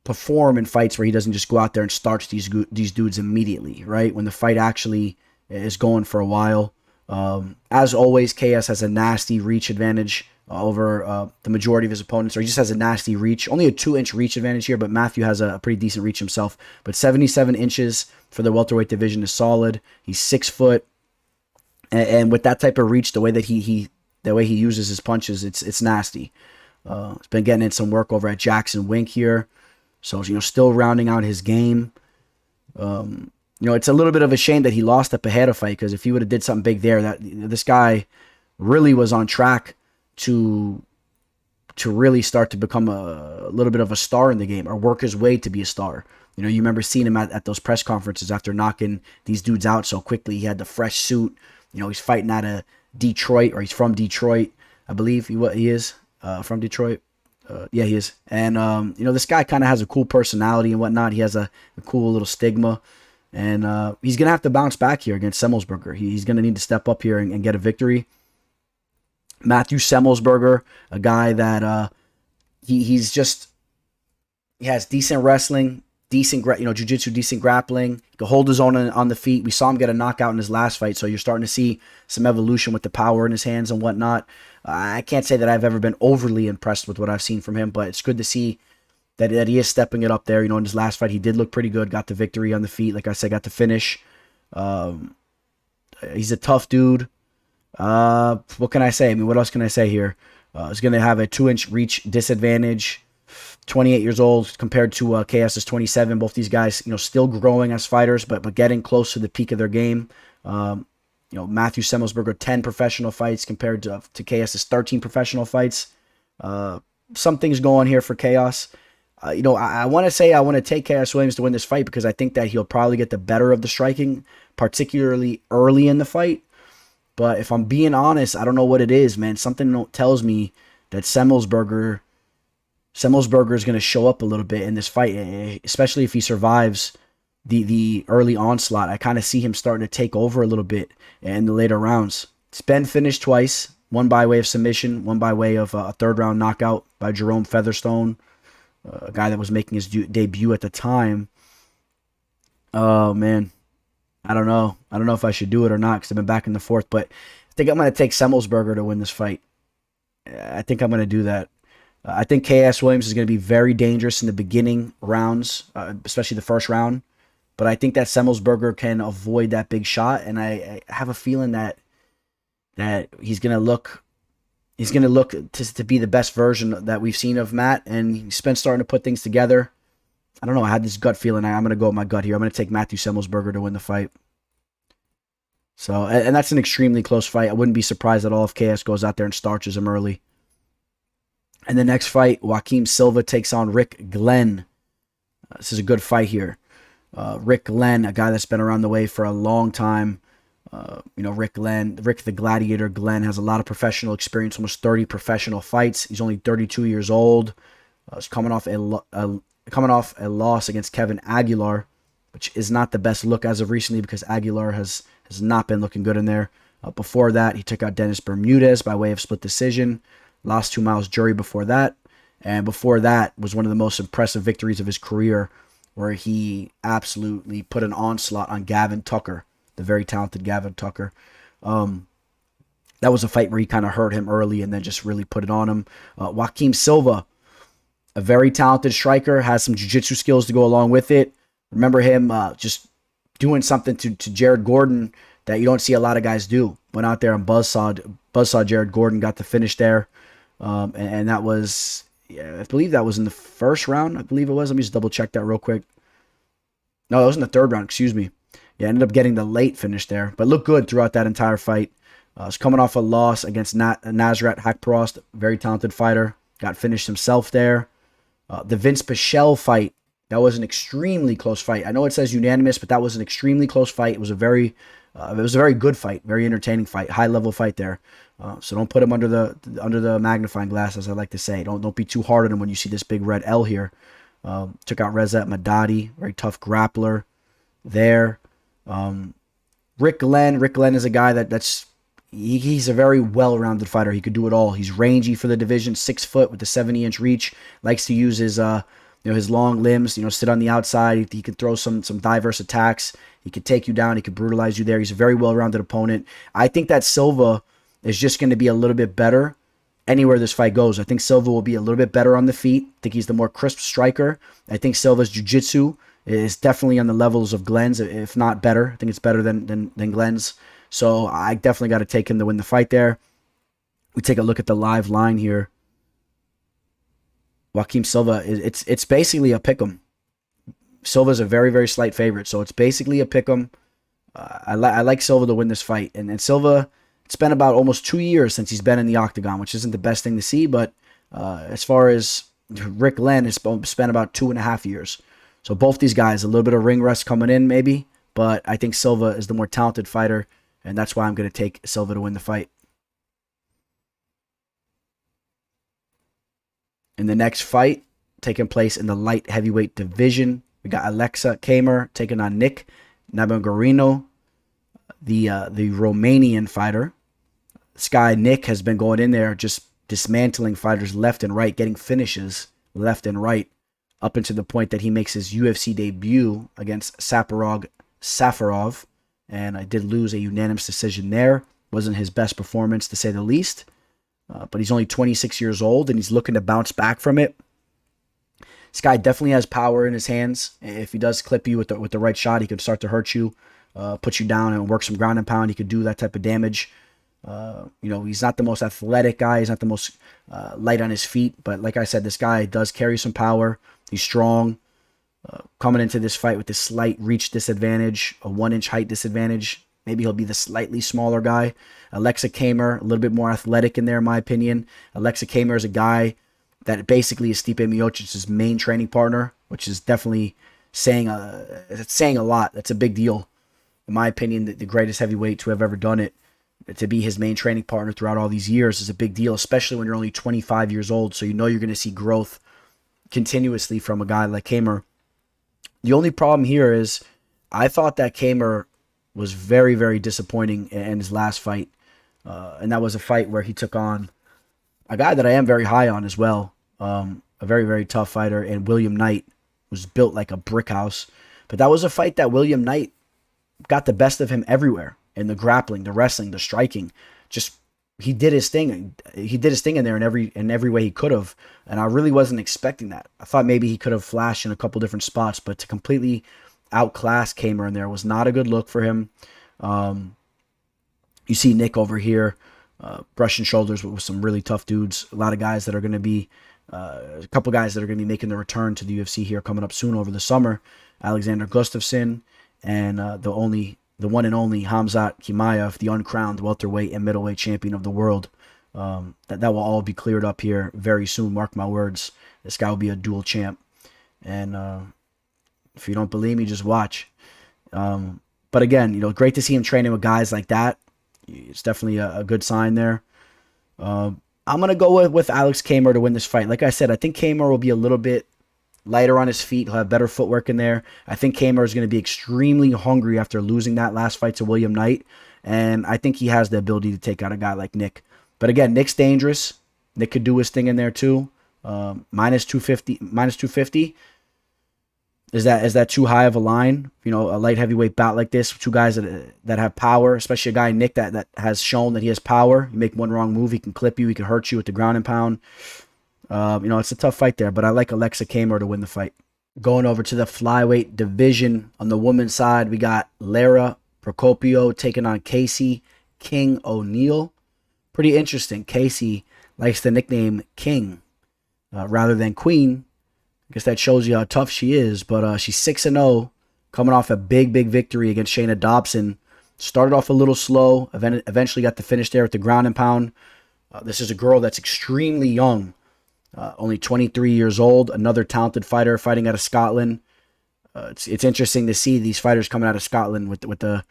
perform in fights where he doesn't just go out there and starch these dudes immediately, right? When the fight actually is going for a while. As always, KS has a nasty reach advantage over the majority of his opponents, or he just has a nasty reach. Only a 2-inch reach advantage here, but Matthew has a pretty decent reach himself. But 77 inches for the welterweight division is solid. He's 6 foot, and with that type of reach, the way that he uses his punches, it's nasty. He's been getting in some work over at Jackson Wink here, so still rounding out his game. It's a little bit of a shame that he lost the Pereira fight, because if he would have did something big there, that this guy really was on track to really start to become a little bit of a star in the game, or work his way to be a star. You remember seeing him at those press conferences after knocking these dudes out so quickly. He had the fresh suit. He's fighting out of Detroit, or he's from Detroit, I believe he is from Detroit. Yeah, he is. And, this guy kind of has a cool personality and whatnot. He has a cool little stigma. And he's going to have to bounce back here against Semmelsberger. He's going to need to step up here and get a victory. Matthew Semmelsberger, a guy that he has decent wrestling, decent jiu-jitsu, decent grappling. He can hold his own on the feet. We saw him get a knockout in his last fight, so you're starting to see some evolution with the power in his hands and whatnot. I can't say that I've ever been overly impressed with what I've seen from him, but it's good to see that he is stepping it up there. In his last fight, he did look pretty good. Got the victory on the feet. Like I said, got the finish. He's a tough dude. What can I say? What else can I say here? He's going to have a 2-inch reach disadvantage. 28 years old compared to KS is 27. Both these guys, still growing as fighters, but getting close to the peak of their game. Matthew Semmelsberger, 10 professional fights compared to KS's 13 professional fights. Something's going here for Chaos. I want to take Chaos Williams to win this fight, because I think that he'll probably get the better of the striking, particularly early in the fight. But if I'm being honest, I don't know what it is, man. Something tells me that Semmelsberger is going to show up a little bit in this fight, especially if he survives the early onslaught. I kind of see him starting to take over a little bit in the later rounds. It's been finished twice, one by way of submission, one by way of a 3rd-round knockout by Jerome Featherstone, a guy that was making his debut at the time. Oh, man. I don't know. I don't know if I should do it or not, because I've been back and forth, but I think I'm going to take Semmelsberger to win this fight. I think I'm going to do that. I think KS Williams is going to be very dangerous in the beginning rounds, especially the first round. But I think that Semmelsberger can avoid that big shot, and I have a feeling that he's going to look to be the best version that we've seen of Matt, and he's been starting to put things together. I don't know. I had this gut feeling. I'm going to go with my gut here. I'm going to take Matthew Semmelsberger to win the fight. So, and that's an extremely close fight. I wouldn't be surprised at all if KS goes out there and starches him early. And the next fight, Joaquim Silva takes on Rick Glenn. This is a good fight here. Rick Glenn, a guy that's been around the way for a long time. Rick the Gladiator Glenn has a lot of professional experience, almost 30 professional fights. He's only 32 years old. He's coming off a loss against Kevin Aguilar, which is not the best look as of recently, because Aguilar has not been looking good in there. Before that, he took out Dennis Bermudez by way of split decision. Lost 2 miles jury before that. And before that was one of the most impressive victories of his career, where he absolutely put an onslaught on Gavin Tucker, the very talented Gavin Tucker. That was a fight where he kind of hurt him early and then just really put it on him. Joaquim Silva, a very talented striker, has some jiu-jitsu skills to go along with it. Remember him just doing something to Jared Gordon that you don't see a lot of guys do. Went out there and buzzsaw Jared Gordon, got the finish there. And that was, I believe that was in the first round. I believe it was. Let me just double check that real quick. No, it was in the 3rd round. Excuse me. Yeah, ended up getting the late finish there, but looked good throughout that entire fight. Was coming off a loss against Nasrat Hakprost, very talented fighter. Got finished himself there. The Vince Pichel fight That was an extremely close fight. I know it says unanimous, but that was an extremely close fight. It was a very good fight, very entertaining fight, high level fight there. So don't put him under the magnifying glass, as I like to say. Don't be too hard on him when you see this big red L here. Took out Reza Madadi, very tough grappler there. Rick Glenn is a guy he's a very well-rounded fighter. He could do it all. He's rangy for the division, 6 foot with a 70-inch reach. Likes to use his his long limbs. Sit on the outside. He can throw some diverse attacks. He could take you down. He could brutalize you there. He's a very well-rounded opponent. I think that Silva is just going to be a little bit better anywhere this fight goes. I think Silva will be a little bit better on the feet. I think he's the more crisp striker. I think Silva's jiu-jitsu is definitely on the levels of Glenn's, if not better. I think it's better than Glenn's. So I definitely got to take him to win the fight there. We take a look at the live line here. Joaquim Silva, it's basically a pick'em. Silva's a very, very slight favorite, so it's basically a pick'em. I like Silva to win this fight. And Silva, it's been about almost 2 years since he's been in the octagon, which isn't the best thing to see, but as far as Rick Glenn, it's spent about 2.5 years. So both these guys, a little bit of ring rust coming in maybe, but I think Silva is the more talented fighter, and that's why I'm going to take Silva to win the fight. In the next fight, taking place in the light heavyweight division, we got Aleksei taking on Negumereanu, the Romanian fighter. This guy, Nick, has been going in there just dismantling fighters left and right, getting finishes left and right, up until the point that he makes his UFC debut against Safarov. And I did lose a unanimous decision there. Wasn't his best performance, to say the least. But he's only 26 years old, and he's looking to bounce back from it. This guy definitely has power in his hands. If he does clip you with the right shot, he can start to hurt you, put you down, and work some ground and pound. He could do that type of damage. He's not the most athletic guy. He's not the most light on his feet. But like I said, this guy does carry some power. He's strong. Coming into this fight with this slight reach disadvantage, a 1-inch height disadvantage. Maybe he'll be the slightly smaller guy. Aleksei, a little bit more athletic in there, in my opinion. Aleksei is a guy that basically is Stipe Miocic's main training partner, which is definitely saying a lot. That's a big deal. In my opinion, the greatest heavyweight to have ever done it, to be his main training partner throughout all these years is a big deal, especially when you're only 25 years old. So you're going to see growth continuously from a guy like Kamer. The only problem here is I thought that Kamer was very, very disappointing in his last fight. And that was a fight where he took on a guy that I am very high on as well. A very, very tough fighter. And William Knight was built like a brick house. But that was a fight that William Knight got the best of him everywhere. In the grappling, the wrestling, the striking. Just, he did his thing. He did his thing in there in every way he could have. And I really wasn't expecting that. I thought maybe he could have flashed in a couple different spots. But to completely outclass Kamer in there was not a good look for him. You see Nick over here brushing shoulders with some really tough dudes. A lot of guys that are going to be, a couple guys that are going to be making the return to the UFC here coming up soon over the summer. Alexander Gustafsson and the one and only Khamzat Chimaev, the uncrowned welterweight and middleweight champion of the world. That will all be cleared up here very soon. Mark my words. This guy will be a dual champ. And if you don't believe me, just watch. But again, great to see him training with guys like that. It's definitely a good sign there. I'm going to go with Aleksei to win this fight. Like I said, I think Kamer will be a little bit lighter on his feet. He'll have better footwork in there. I think Kamer is going to be extremely hungry after losing that last fight to William Knight. And I think he has the ability to take out a guy like Nick. But again, Nick's dangerous. Nick could do his thing in there too. Minus 250. Is that too high of a line? A light heavyweight bout like this, two guys that have power, especially a guy Nick that has shown that he has power. You make one wrong move, he can clip you, he can hurt you with the ground and pound. It's a tough fight there, but I like Aleksei to win the fight. Going over to the flyweight division on the women's side, we got Lara Procópio taking on Casey King O'Neill. Pretty interesting. Casey likes the nickname King rather than Queen. I guess that shows you how tough she is, but she's 6-0, coming off a big victory against Shayna Dobson. Started off a little slow, eventually got the finish there with the ground and pound. This is a girl that's extremely young. only 23 years old, another talented fighter fighting out of Scotland. It's interesting to see these fighters coming out of Scotland with the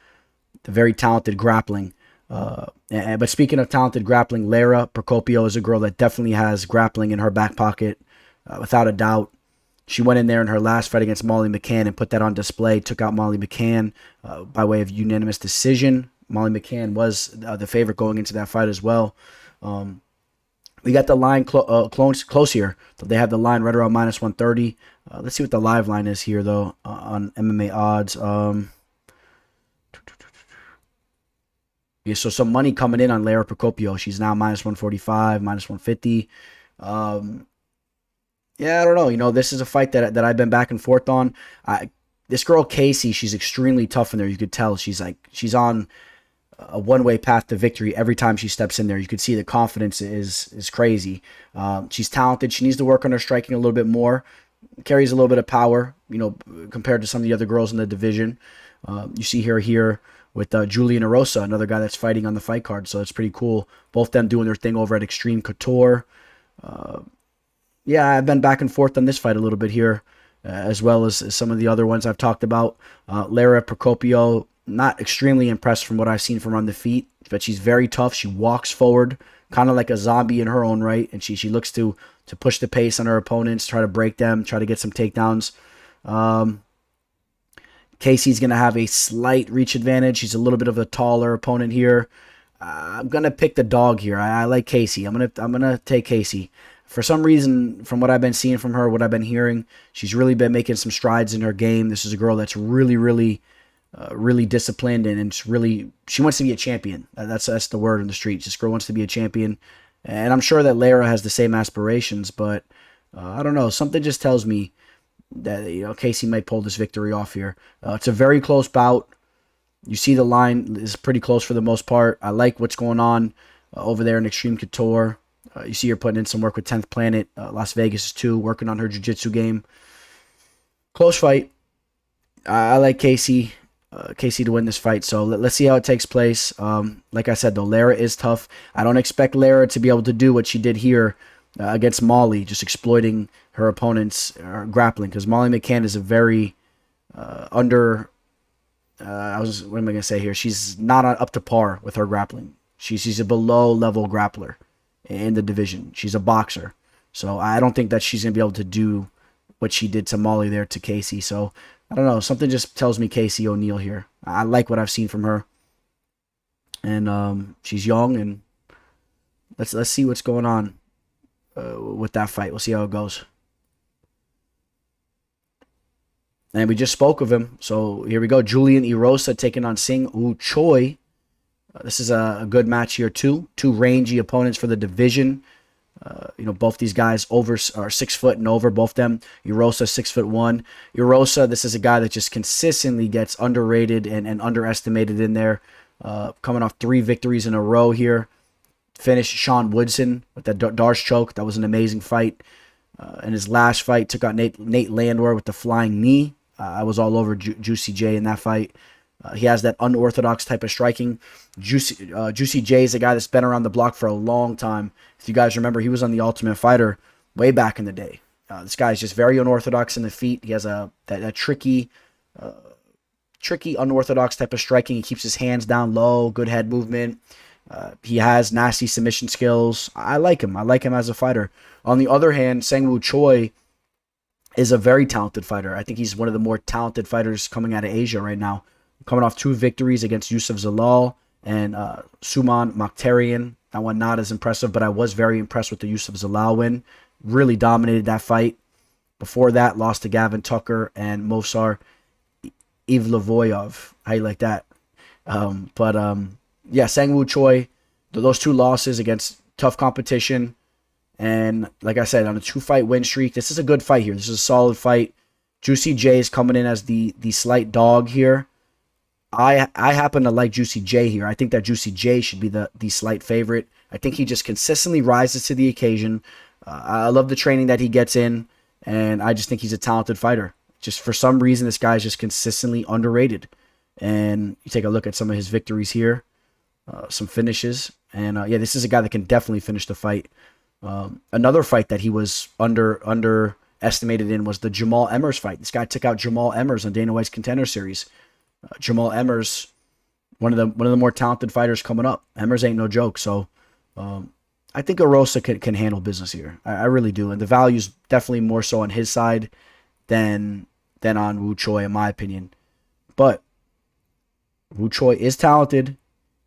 very talented grappling. But speaking of talented grappling, Lara Procópio is a girl that definitely has grappling in her back pocket, without a doubt. She went in there in her last fight against Molly McCann and put that on display, took out Molly McCann by way of unanimous decision. Molly McCann was the favorite going into that fight as well. We got the line close here. So they have the line right around minus 130. Let's see what the live line is here, though, on MMA odds. Yeah, so some money coming in on Lara Procópio. She's now minus 145, minus 150. Yeah, I don't know. You know, this is a fight that I've been back and forth on. This girl, Casey, she's extremely tough in there. You could tell she's on a one-way path to victory every time she steps in there. You could see the confidence is crazy. She's talented. She needs to work on her striking a little bit more. Carries a little bit of power, you know, compared to some of the other girls in the division. You see her here with Julian Erosa, another guy that's fighting on the fight card. So it's pretty cool. Both them doing their thing over at Extreme Couture. Yeah, I've been back and forth on this fight a little bit here, as well as some of the other ones I've talked about. Lara Procópio, not extremely impressed from what I've seen from on the feet, but she's very tough. She walks forward, kind of like a zombie in her own right, and she looks to push the pace on her opponents, try to break them, try to get some takedowns. Casey's going to have a slight reach advantage. She's a little bit of a taller opponent here. I'm going to pick the dog here. I like Casey. I'm gonna take Casey. For some reason, from what I've been seeing from her, what I've been hearing, she's really been making some strides in her game. This is a girl that's really, really, really disciplined, and she wants to be a champion. That's the word in the streets. This girl wants to be a champion, and I'm sure that Lara has the same aspirations. But I don't know. Something just tells me that Casey might pull this victory off here. It's a very close bout. You see the line is pretty close for the most part. I like what's going on over there in Extreme Couture. You see her putting in some work with 10th Planet, Las Vegas too, working on her jiu-jitsu game. Close fight. I like Casey to win this fight, so let's see how it takes place. Like I said, though, Lara is tough. I don't expect Lara to be able to do what she did here against Molly, just exploiting her opponent's grappling, because Molly McCann is a very what am I going to say here? She's not up to par with her grappling. She's a below-level grappler in the division. She's a boxer. So I don't think that she's going to be able to do what she did to Molly there to Casey. So I don't know. Something just tells me Casey O'Neill here. I like what I've seen from her. And she's young, and let's see what's going on with that fight. We'll see how it goes. And we just spoke of him. So here we go. Julian Erosa taking on Seung Choi. This is a good match here too. Two rangy opponents for the division. Both these guys are 6 foot and over. Both them. Erosa 6'1". Erosa, this is a guy that just consistently gets underrated and underestimated in there. Coming off 3 victories in a row here. Finished Sean Woodson with that Darce choke. That was an amazing fight. In his last fight, took out Nate Landwehr with the flying knee. I was all over Juicy J in that fight. He has that unorthodox type of striking. Juicy J is a guy that's been around the block for a long time. If you guys remember, he was on The Ultimate Fighter way back in the day. This guy is just very unorthodox in the feet. He has that tricky, unorthodox type of striking. He keeps his hands down low, good head movement. He has nasty submission skills. I like him. I like him as a fighter. On the other hand, Seung Choi is a very talented fighter. I think he's one of the more talented fighters coming out of Asia right now. Coming off 2 victories against Yusuf Zalal and Suman Mokhtarian. That one not as impressive, but I was very impressed with the Yusuf Zalal win. Really dominated that fight. Before that, lost to Gavin Tucker and Mosar Ivlevoyov. How you like that? Yeah, Seung Choi, those 2 losses against tough competition. And like I said, on a 2-fight win streak, this is a good fight here. This is a solid fight. Juicy J is coming in as the slight dog here. I happen to like Juicy J here. I think that Juicy J should be the slight favorite. I think he just consistently rises to the occasion. I love the training that he gets in, and I just think he's a talented fighter. Just for some reason, this guy is just consistently underrated. And you take a look at some of his victories here, some finishes. And yeah, this is a guy that can definitely finish the fight. Another fight that he was underestimated in was the Jamal Emmers fight. This guy took out Jamal Emmers on Dana White's Contender Series. Jamal Emmers, one of the more talented fighters coming up. Emmers ain't no joke. So I think Erosa can handle business here. I really do. And the value's definitely more so on his side than on Wu Choi, in my opinion. But Wu Choi is talented.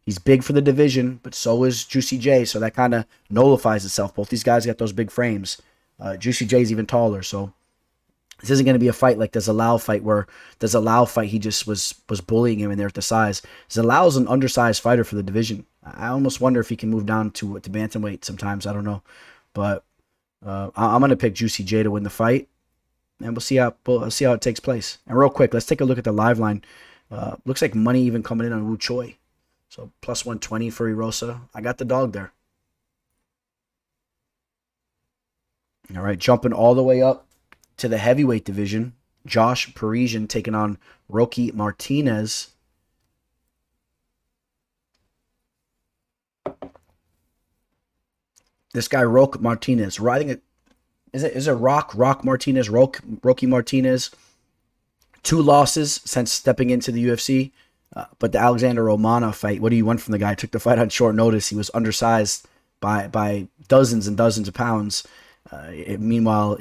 He's big for the division, but so is Juicy J. So that kind of nullifies itself. Both these guys got those big frames. Juicy J's even taller. So this isn't going to be a fight like the Zalal fight, where the Zalal fight, he just was bullying him in there at the size. Zalal's an undersized fighter for the division. I almost wonder if he can move down to bantamweight sometimes. I don't know. But I'm going to pick Juicy J to win the fight. And we'll see how it takes place. And real quick, let's take a look at the live line. Looks like money even coming in on Wu Choi. So plus 120 for Erosa. I got the dog there. All right, jumping all the way up to the heavyweight division. Josh Parisian taking on Roque Martinez. This guy, Roque Martinez, riding it. Is it Roque Martinez? Roque Martinez. 2 losses since stepping into the UFC. But the Alexander Romana fight, what do you want from the guy? Took the fight on short notice. He was undersized by dozens and dozens of pounds. Meanwhile,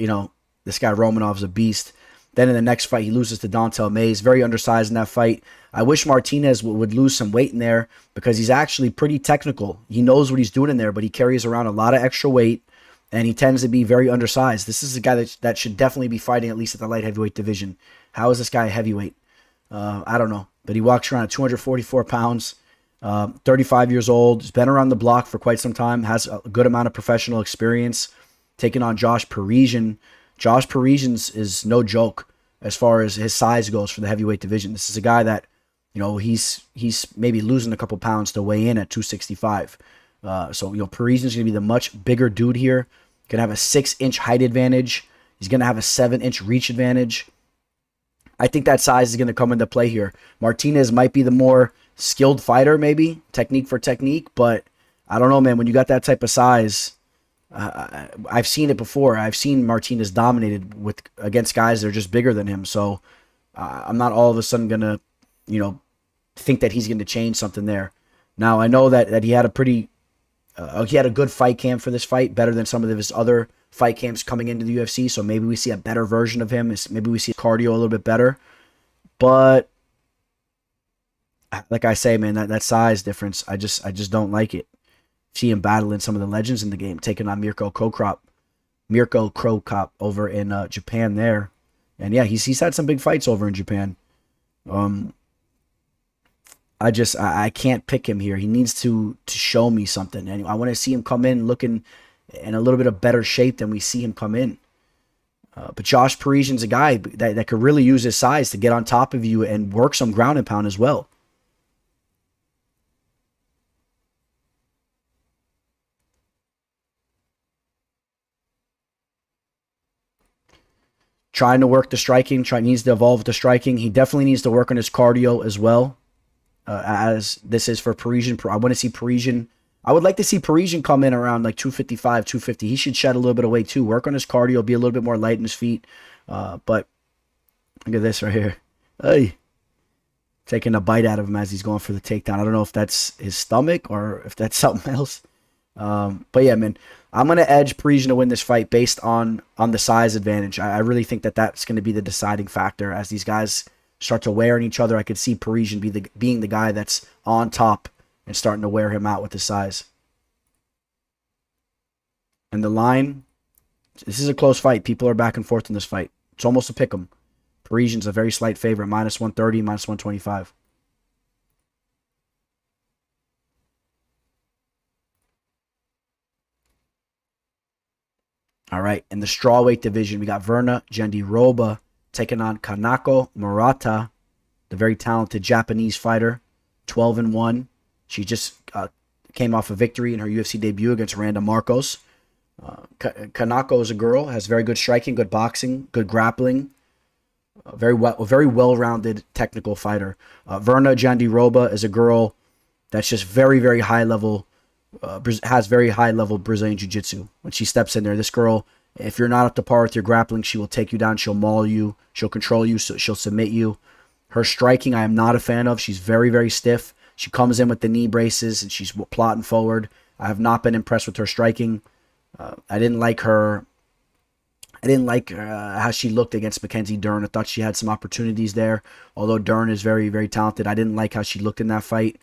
this guy Romanov's a beast. Then in the next fight, he loses to Dontel Mays. Very undersized in that fight. I wish Martinez would lose some weight in there, because he's actually pretty technical. He knows what he's doing in there, but he carries around a lot of extra weight, and he tends to be very undersized. This is a guy that should definitely be fighting at least at the light heavyweight division. How is this guy a heavyweight? I don't know. But he walks around at 244 pounds, 35 years old. He's been around the block for quite some time, has a good amount of professional experience, taking on Josh Parisian. Josh Parisian is no joke as far as his size goes for the heavyweight division. This is a guy that, he's maybe losing a couple pounds to weigh in at 265. So, Parisian's going to be the much bigger dude here. Going to have a 6-inch height advantage. He's going to have a 7-inch reach advantage. I think that size is going to come into play here. Martinez might be the more skilled fighter, maybe, technique for technique, but I don't know, man. When you got that type of size, I've seen it before. I've seen Martinez dominated against guys that are just bigger than him, so I'm not all of a sudden going to, think that he's going to change something there. Now, I know that he had a good fight camp for this fight, better than some of his other fight camps coming into the UFC, so maybe we see a better version of him. Maybe we see cardio a little bit better. But like I say, man, that size difference, I just don't like it. See him battling some of the legends in the game, taking on Mirko Krokop over in Japan there. And yeah, he's had some big fights over in Japan. I can't pick him here. He needs to show me something. And I want to see him come in looking in a little bit of better shape than we see him come in. But Josh Parisian's a guy that could really use his size to get on top of you and work some ground and pound as well. Trying to work the striking, needs to evolve the striking. He definitely needs to work on his cardio as well, as this is for Parisian. I want to see Parisian. I would like to see Parisian come in around like 255, 250. He should shed a little bit of weight too. Work on his cardio, be a little bit more light in his feet. But look at this right here. Hey, taking a bite out of him as he's going for the takedown. I don't know if that's his stomach or if that's something else. But yeah, man, I'm going to edge Parisian to win this fight based on the size advantage. I really think that's going to be the deciding factor as these guys start to wear on each other. I could see Parisian being the guy that's on top and starting to wear him out with his size. And the line, this is a close fight. People are back and forth in this fight. It's almost a pick 'em. Parisian's a very slight favorite, minus 130, minus 125. All right, in the strawweight division, we got Virna Jandiroba taking on Kanako Murata, the very talented Japanese fighter, 12-1. She just came off a victory in her UFC debut against Randa Marcos. Kanako is a girl, has very good striking, good boxing, good grappling, a very well-rounded technical fighter. Virna Jandiroba is a girl that's just very, very high level has very high-level Brazilian Jiu-Jitsu. When she steps in there, this girl, if you're not up to par with your grappling, she will take you down. She'll maul you. She'll control you. So she'll submit you. Her striking, I am not a fan of. She's very, very stiff. She comes in with the knee braces, and she's plotting forward. I have not been impressed with her striking. I didn't like her. I didn't like how she looked against Mackenzie Dern. I thought she had some opportunities there. Although Dern is very, very talented, I didn't like how she looked in that fight.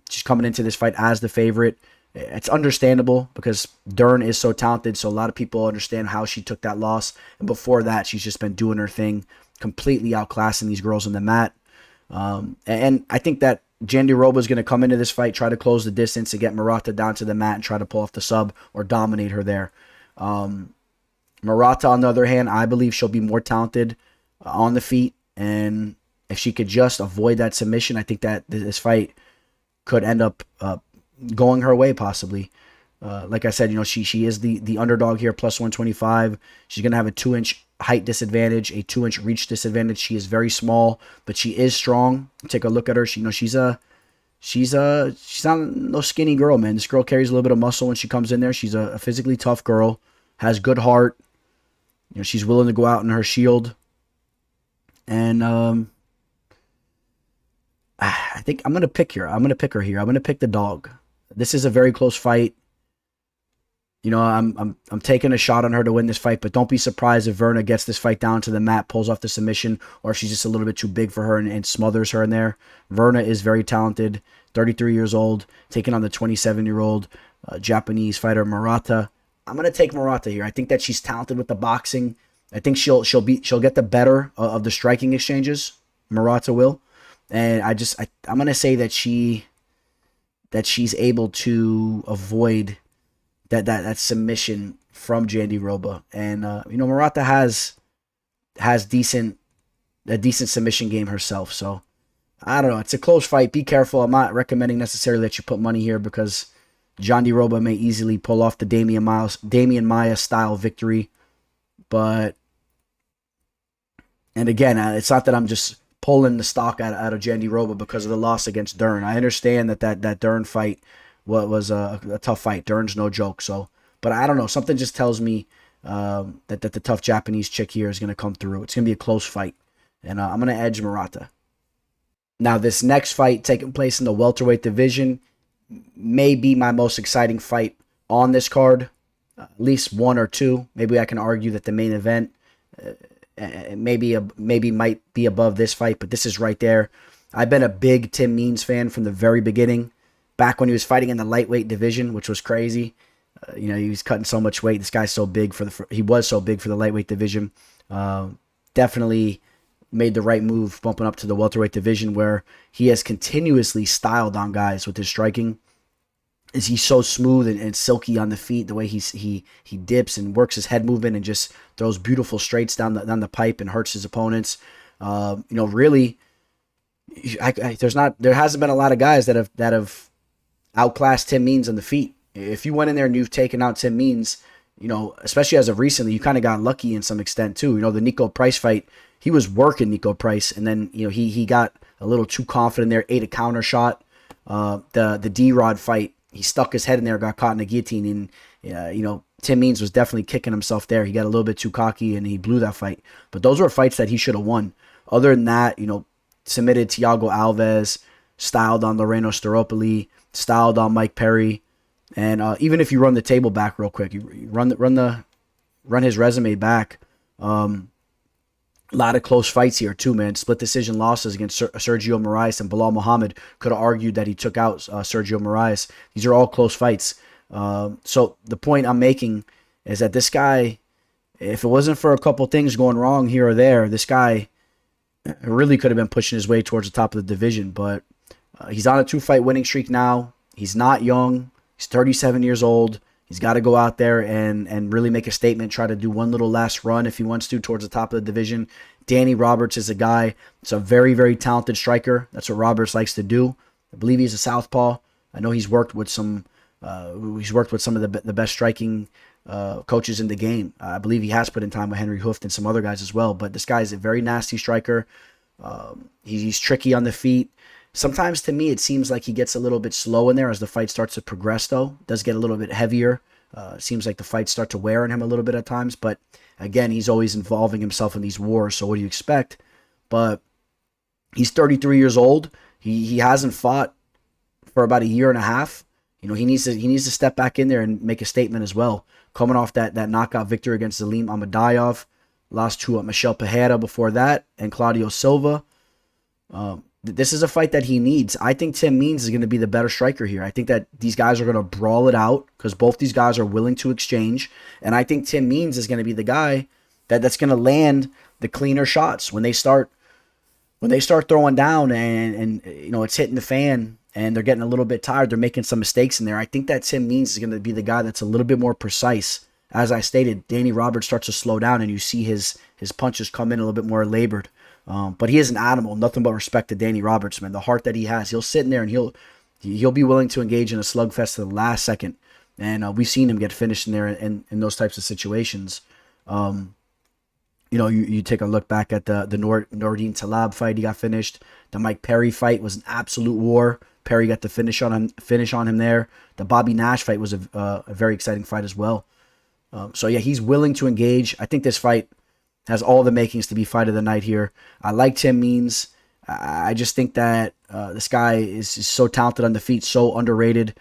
She's coming into this fight as the favorite. It's understandable because Dern is so talented, so a lot of people understand how she took that loss. And before that, she's just been doing her thing, completely outclassing these girls on the mat. And I think that Jandiroba is going to come into this fight, try to close the distance and get Murata down to the mat and try to pull off the sub or dominate her there. Murata, on the other hand, I believe she'll be more talented on the feet. And if she could just avoid that submission, I think that this fight could end up going her way possibly. Like I said, she is the underdog here, plus 125. She's going to have a 2-inch height disadvantage, a 2-inch reach disadvantage. She is very small, but she is strong. Take a look at her. She's not no skinny girl, man. This girl carries a little bit of muscle when she comes in there. She's a physically tough girl, has good heart. She's willing to go out in her shield. And I think I'm going to pick her. I'm going to pick her here. I'm going to pick the dog. This is a very close fight. I'm taking a shot on her to win this fight, but don't be surprised if Virna gets this fight down to the mat, pulls off the submission, or if she's just a little bit too big for her and smothers her in there. Virna is very talented, 33 years old, taking on the 27-year-old Japanese fighter Murata. I'm gonna take Murata here. I think that she's talented with the boxing. I think she'll get the better of the striking exchanges. Murata will, and I'm gonna say that she's able to avoid that submission from Jandiroba. And Murata has a decent submission game herself. So I don't know. It's a close fight. Be careful. I'm not recommending necessarily that you put money here because Jandiroba may easily pull off the Damian Maia style victory. And again, it's not that I'm just pulling the stock out of Jandiroba because of the loss against Dern. I understand that Dern fight was a tough fight. Dern's no joke. So, but I don't know. Something just tells me that the tough Japanese chick here is going to come through. It's going to be a close fight, and I'm going to edge Murata. Now, this next fight taking place in the welterweight division may be my most exciting fight on this card. At least one or two. Maybe I can argue that the main event maybe might be above this fight, but this is right there. I've been a big Tim Means fan from the very beginning. Back when he was fighting in the lightweight division, which was crazy. He was cutting so much weight. This guy's so big he was so big for the lightweight division. Definitely made the right move bumping up to the welterweight division where he has continuously styled on guys with his striking. Is he so smooth and silky on the feet, the way he dips and works his head movement and just throws beautiful straights down the pipe and hurts his opponents. Really, there hasn't been a lot of guys that have outclassed Tim Means on the feet. If you went in there and you've taken out Tim Means, especially as of recently, you kind of got lucky in some extent too. The Nico Price fight, he was working Nico Price, and then he got a little too confident there, ate a counter shot. The D-Rod fight, he stuck his head in there, got caught in a guillotine, and Tim Means was definitely kicking himself there. He got a little bit too cocky and he blew that fight. But those were fights that he should have won. Other than that, submitted Thiago Alves, styled on Loreno Staropoli, styled on Mike Perry, and even if you run the table back real quick, you run his resume back. A lot of close fights here too, man. Split decision losses against Sergio Moraes and Bilal Muhammad. Could have argued that he took out Sergio Moraes. These are all close fights. So the point I'm making is that this guy, if it wasn't for a couple things going wrong here or there, this guy really could have been pushing his way towards the top of the division. But he's on a 2-fight winning streak now. He's not young. He's 37 years old. He's got to go out there and really make a statement, try to do one little last run if he wants to towards the top of the division. Danny Roberts is a guy. It's a very, very talented striker. That's what Roberts likes to do. I believe he's a southpaw. I know he's worked with some of the best striking coaches in the game. I believe he has put in time with Henry Hooft and some other guys as well. But this guy is a very nasty striker. He's tricky on the feet. Sometimes to me, it seems like he gets a little bit slow in there as the fight starts to progress, though. It does get a little bit heavier. Seems like the fights start to wear on him a little bit at times. But again, he's always involving himself in these wars. So what do you expect? But he's 33 years old. He hasn't fought for about a year and a half. You know, he needs to step back in there and make a statement as well. Coming off that knockout victory against Zelim Amadayov, lost to Michel Pereira before that, and Claudio Silva. This is a fight that he needs. I think Tim Means is going to be the better striker here. I think that these guys are going to brawl it out because both these guys are willing to exchange. And I think Tim Means is going to be the guy that's going to land the cleaner shots when they start throwing down and you know it's hitting the fan and they're getting a little bit tired. They're making some mistakes in there. I think that Tim Means is going to be the guy that's a little bit more precise. As I stated, Danny Roberts starts to slow down and you see his punches come in a little bit more labored. But he is an animal. Nothing but respect to Danny Roberts, man. The heart that he has. He'll sit in there and he'll be willing to engage in a slugfest to the last second. And we've seen him get finished in there in those types of situations. You know, you take a look back at the Nordine Talab fight. He got finished. The Mike Perry fight was an absolute war. Perry got the finish on him there. The Bobby Nash fight was a very exciting fight as well. So yeah, he's willing to engage. I think this fight has all the makings to be fight of the night here. I like Tim Means. I just think that this guy is so talented on the feet, so underrated.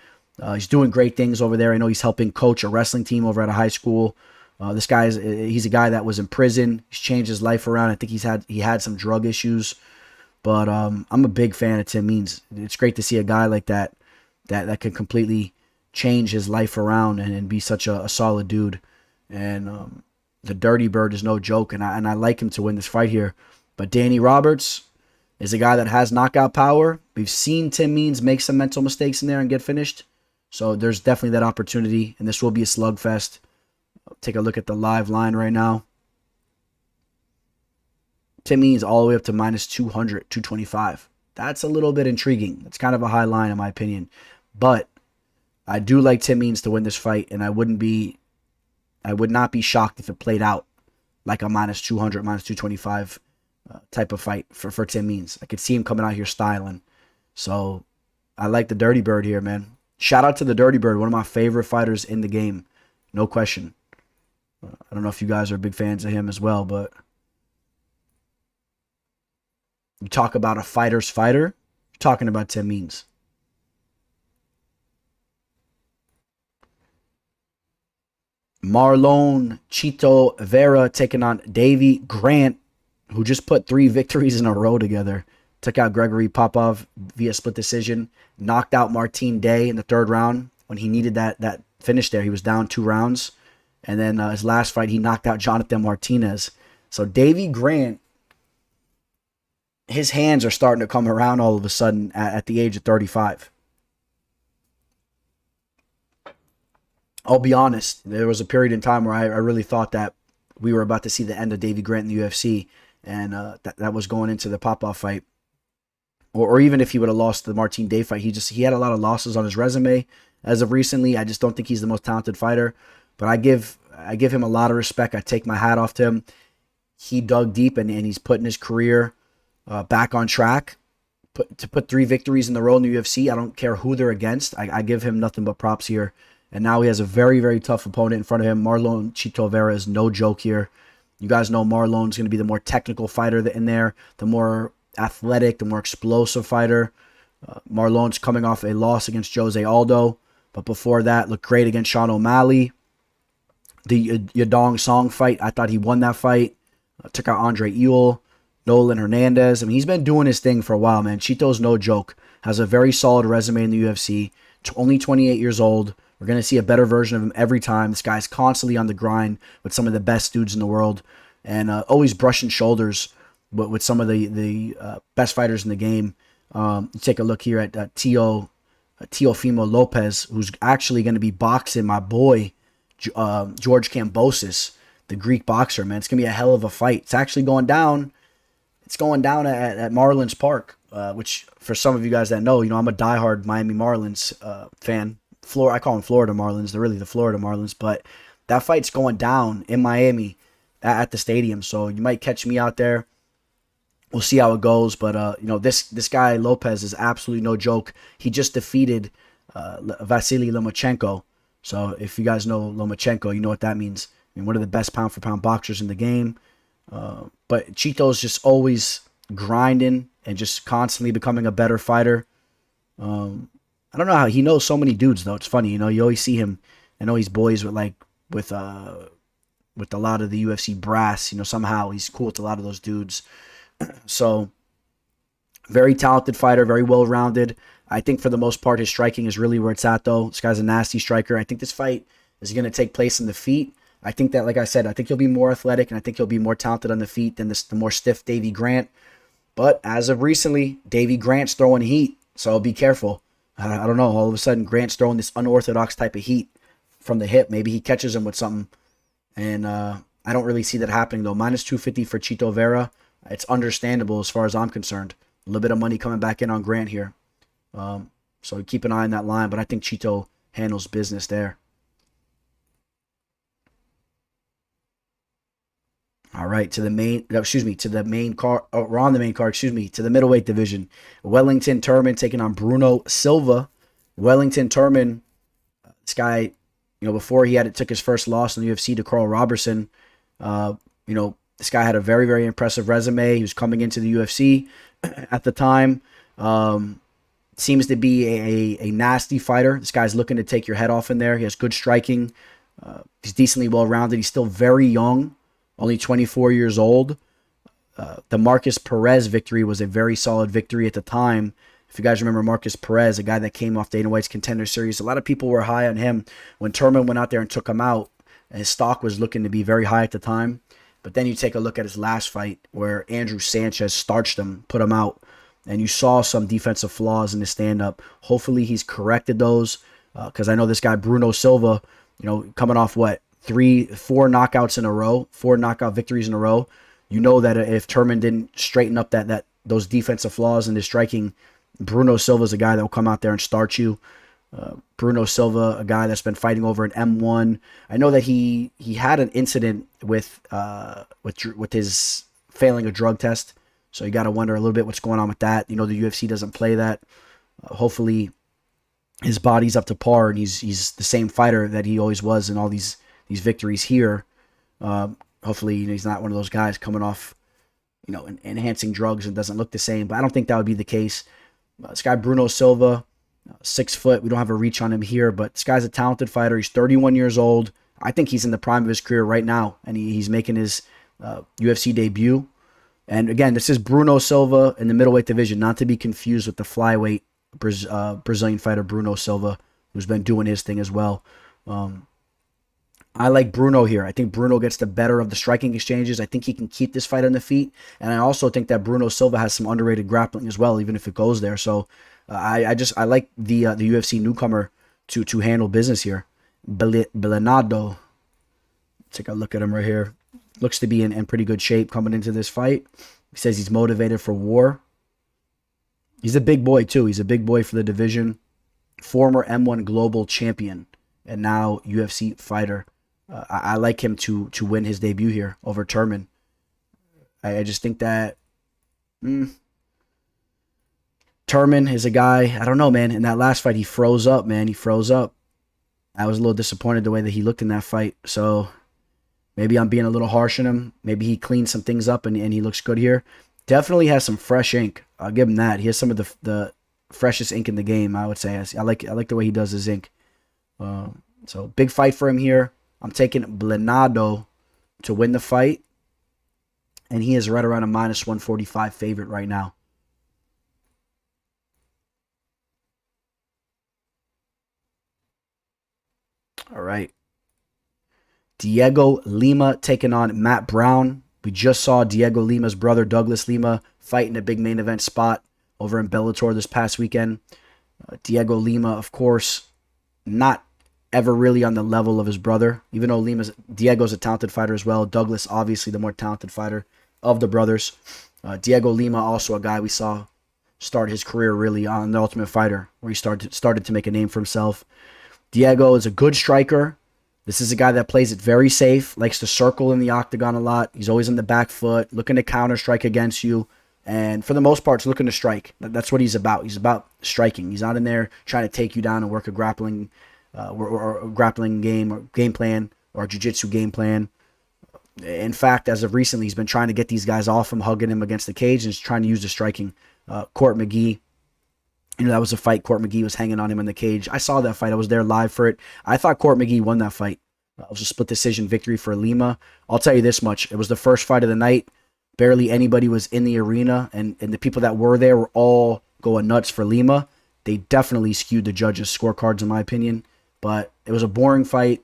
He's doing great things over there. I know he's helping coach a wrestling team over at a high school. This guy he's a guy that was in prison. He's changed his life around. I think he had some drug issues, but I'm a big fan of Tim Means. It's great to see a guy like that can completely change his life around and be such a solid dude. And the Dirty Bird is no joke, and I like him to win this fight here. But Danny Roberts is a guy that has knockout power. We've seen Tim Means make some mental mistakes in there and get finished. So there's definitely that opportunity, and this will be a slugfest. Take a look at the live line right now. Tim Means all the way up to minus 200, 225. That's a little bit intriguing. It's kind of a high line in my opinion. But I do like Tim Means to win this fight, and I would not be shocked if it played out like a minus 200, minus 225 type of fight for Tim Means. I could see him coming out here styling. So I like the Dirty Bird here, man. Shout out to the Dirty Bird, one of my favorite fighters in the game. No question. I don't know if you guys are big fans of him as well, but you talk about a fighter's fighter, you're talking about Tim Means. Marlon Chito Vera taking on Davey Grant, who just put 3 victories in a row together. Took out Gregory Popov via split decision. Knocked out Martin Day in the 3rd round when he needed that finish there. He was down 2 rounds. And then his last fight, he knocked out Jonathan Martinez. So Davey Grant, his hands are starting to come around all of a sudden at the age of 35. I'll be honest, there was a period in time where I really thought that we were about to see the end of Davey Grant in the UFC, and that was going into the Popov fight. Or even if he would have lost the Martin Day fight, he had a lot of losses on his resume as of recently. I just don't think he's the most talented fighter, but I give him a lot of respect. I take my hat off to him. He dug deep and he's putting his career back on track. To put 3 victories in a row in the UFC, I don't care who they're against. I give him nothing but props here. And now he has a very, very tough opponent in front of him. Marlon Chito Vera is no joke here. You guys know Marlon's going to be the more technical fighter in there, the more athletic, the more explosive fighter. Marlon's coming off a loss against Jose Aldo, but before that, looked great against Sean O'Malley. The Yadong Song fight, I thought he won that fight. Took out Andre Ewell, Nolan Hernandez. I mean, he's been doing his thing for a while, man. Chito's no joke. Has a very solid resume in the UFC. Only 28 years old. We're going to see a better version of him every time. This guy's constantly on the grind with some of the best dudes in the world and always brushing shoulders with some of the best fighters in the game. You take a look here at Teofimo Lopez, who's actually going to be boxing my boy, George Kambosos, the Greek boxer, man. It's going to be a hell of a fight. It's actually going down. It's going down at Marlins Park, which for some of you guys that know, I'm a diehard Miami Marlins fan. I call them Florida Marlins. They're really the Florida Marlins, but that fight's going down in Miami at the stadium. So you might catch me out there we'll see how it goes. But this guy Lopez is absolutely no joke. He just defeated Vasily Lomachenko. So if you guys know Lomachenko, you know what that means. I mean, one of the best pound for pound boxers in the game. But Chito's just always grinding and just constantly becoming a better fighter. I don't know how he knows so many dudes though. It's funny, you always see him. I know he's boys with a lot of the UFC brass. Somehow he's cool with a lot of those dudes. So very talented fighter, very well rounded. I think for the most part his striking is really where it's at though. This guy's a nasty striker. I think this fight is going to take place in the feet. I think that, like I said, I think he'll be more athletic and I think he'll be more talented on the feet than the more stiff Davey Grant. But as of recently, Davey Grant's throwing heat, so be careful. I don't know. All of a sudden, Grant's throwing this unorthodox type of heat from the hip. Maybe he catches him with something. And I don't really see that happening, though. Minus 250 for Chito Vera. It's understandable as far as I'm concerned. A little bit of money coming back in on Grant here. So keep an eye on that line. But I think Chito handles business there. All right, to the main card. Oh, we're on the main card, to the middleweight division. Wellington Turman taking on Bruno Silva. Wellington Turman, this guy, before took his first loss in the UFC to Carl Robertson. This guy had a very, very impressive resume. He was coming into the UFC at the time. Seems to be a nasty fighter. This guy's looking to take your head off in there. He has good striking. He's decently well-rounded. He's still very young. Only 24 years old. The Marcus Perez victory was a very solid victory at the time. If you guys remember Marcus Perez, a guy that came off Dana White's Contender Series, a lot of people were high on him. When Turman went out there and took him out, his stock was looking to be very high at the time. But then you take a look at his last fight where Andrew Sanchez starched him, put him out, and you saw some defensive flaws in his stand-up. Hopefully he's corrected those because I know this guy Bruno Silva, coming off what? 4 knockouts in a row, 4 knockout victories in a row. You know that if Turman didn't straighten up those defensive flaws in his striking, Bruno Silva's a guy that will come out there and start you. Bruno Silva, a guy that's been fighting over an M1. I know that he had an incident with his failing a drug test, so you got to wonder a little bit what's going on with that. The UFC doesn't play that. Hopefully, his body's up to par and he's the same fighter that he always was in all these victories here. Hopefully, he's not one of those guys coming off, enhancing drugs and doesn't look the same. But I don't think that would be the case. This guy Bruno Silva, 6 foot. We don't have a reach on him here, but this guy's a talented fighter. He's 31 years old. I think he's in the prime of his career right now, and he's making his UFC debut. And again, this is Bruno Silva in the middleweight division, not to be confused with the flyweight Brazilian fighter Bruno Silva, who's been doing his thing as well. I like Bruno here. I think Bruno gets the better of the striking exchanges. I think he can keep this fight on the feet. And I also think that Bruno Silva has some underrated grappling as well, even if it goes there. So I like the UFC newcomer to handle business here. Belanado. Take a look at him right here. Looks to be in pretty good shape coming into this fight. He says he's motivated for war. He's a big boy too. He's a big boy for the division. Former M1 global champion and now UFC fighter. I like him to win his debut here over Turman. I just think that Turman is a guy, I don't know, man. In that last fight, he froze up, man. He froze up. I was a little disappointed the way that he looked in that fight. So maybe I'm being a little harsh on him. Maybe he cleaned some things up and he looks good here. Definitely has some fresh ink. I'll give him that. He has some of the freshest ink in the game, I would say. I like the way he does his ink. So big fight for him here. I'm taking Blanado to win the fight. And he is right around a minus 145 favorite right now. All right. Dhiego Lima taking on Matt Brown. We just saw Dhiego Lima's brother, Douglas Lima, fight in a big main event spot over in Bellator this past weekend. Dhiego Lima, of course, not ever really on the level of his brother, even though Diego's a talented fighter as well. Douglas, obviously, the more talented fighter of the brothers. Dhiego Lima, also a guy we saw start his career really on The Ultimate Fighter, where he started to make a name for himself. Dhiego is a good striker. This is a guy that plays it very safe, likes to circle in the octagon a lot. He's always on the back foot, looking to counter strike against you. And for the most part, it's looking to strike. That's what he's about. He's about striking. He's not in there trying to take you down and work a grappling or a grappling game or game plan or a jiu-jitsu game plan. In fact, as of recently, he's been trying to get these guys off him, hugging him against the cage, and he's trying to use the striking. Court McGee, that was a fight. Court McGee was hanging on him in the cage. I saw that fight. I was there live for it. I thought Court McGee won that fight. It was a split decision victory for Lima. I'll tell you this much. It was the first fight of the night. Barely anybody was in the arena, and the people that were there were all going nuts for Lima. They definitely skewed the judges' scorecards, in my opinion. But it was a boring fight.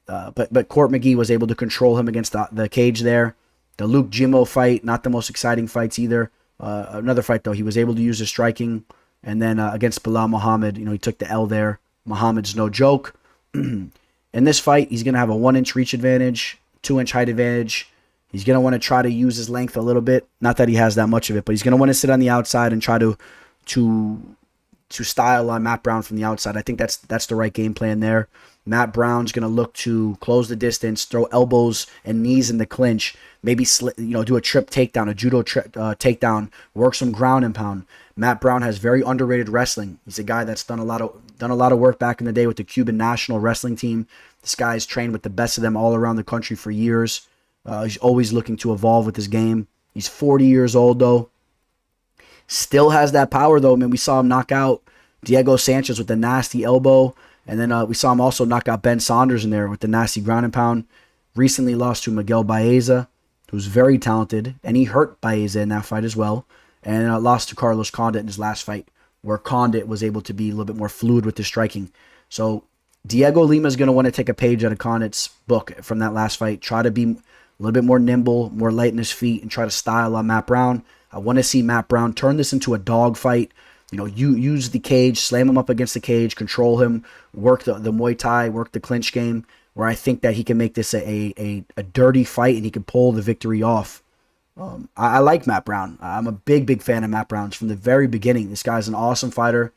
But Court McGee was able to control him against the cage there. The Luke Jimmo fight, not the most exciting fights either. Another fight, though, he was able to use his striking. And then against Bilal Muhammad, he took the L there. Muhammad's no joke. In this fight, he's going to have a 1-inch reach advantage, 2-inch height advantage. He's going to want to try to use his length a little bit. Not that he has that much of it, but he's going to want to sit on the outside and try to style on Matt Brown from the outside. I think that's the right game plan there. Matt Brown's going to look to close the distance, throw elbows and knees in the clinch, maybe do a trip takedown, a judo takedown, work some ground and pound. Matt Brown has very underrated wrestling. He's a guy that's done a lot of work back in the day with the Cuban national wrestling team. This guy's trained with the best of them all around the country for years. He's always looking to evolve with his game. He's 40 years old, though. Still has that power, though. I mean, we saw him knock out Dhiego Sanchez with the nasty elbow. And then we saw him also knock out Ben Saunders in there with the nasty ground and pound. Recently lost to Miguel Baeza, who's very talented. And he hurt Baeza in that fight as well. And lost to Carlos Condit in his last fight, where Condit was able to be a little bit more fluid with the striking. So Dhiego Lima is going to want to take a page out of Condit's book from that last fight. Try to be a little bit more nimble, more light in his feet, and try to style on Matt Brown. I want to see Matt Brown turn this into a dog fight. You use the cage, slam him up against the cage, control him, work the Muay Thai, work the clinch game, where I think that he can make this a dirty fight and he can pull the victory off. I like Matt Brown. I'm a big fan of Matt Brown from the very beginning. This guy's an awesome fighter.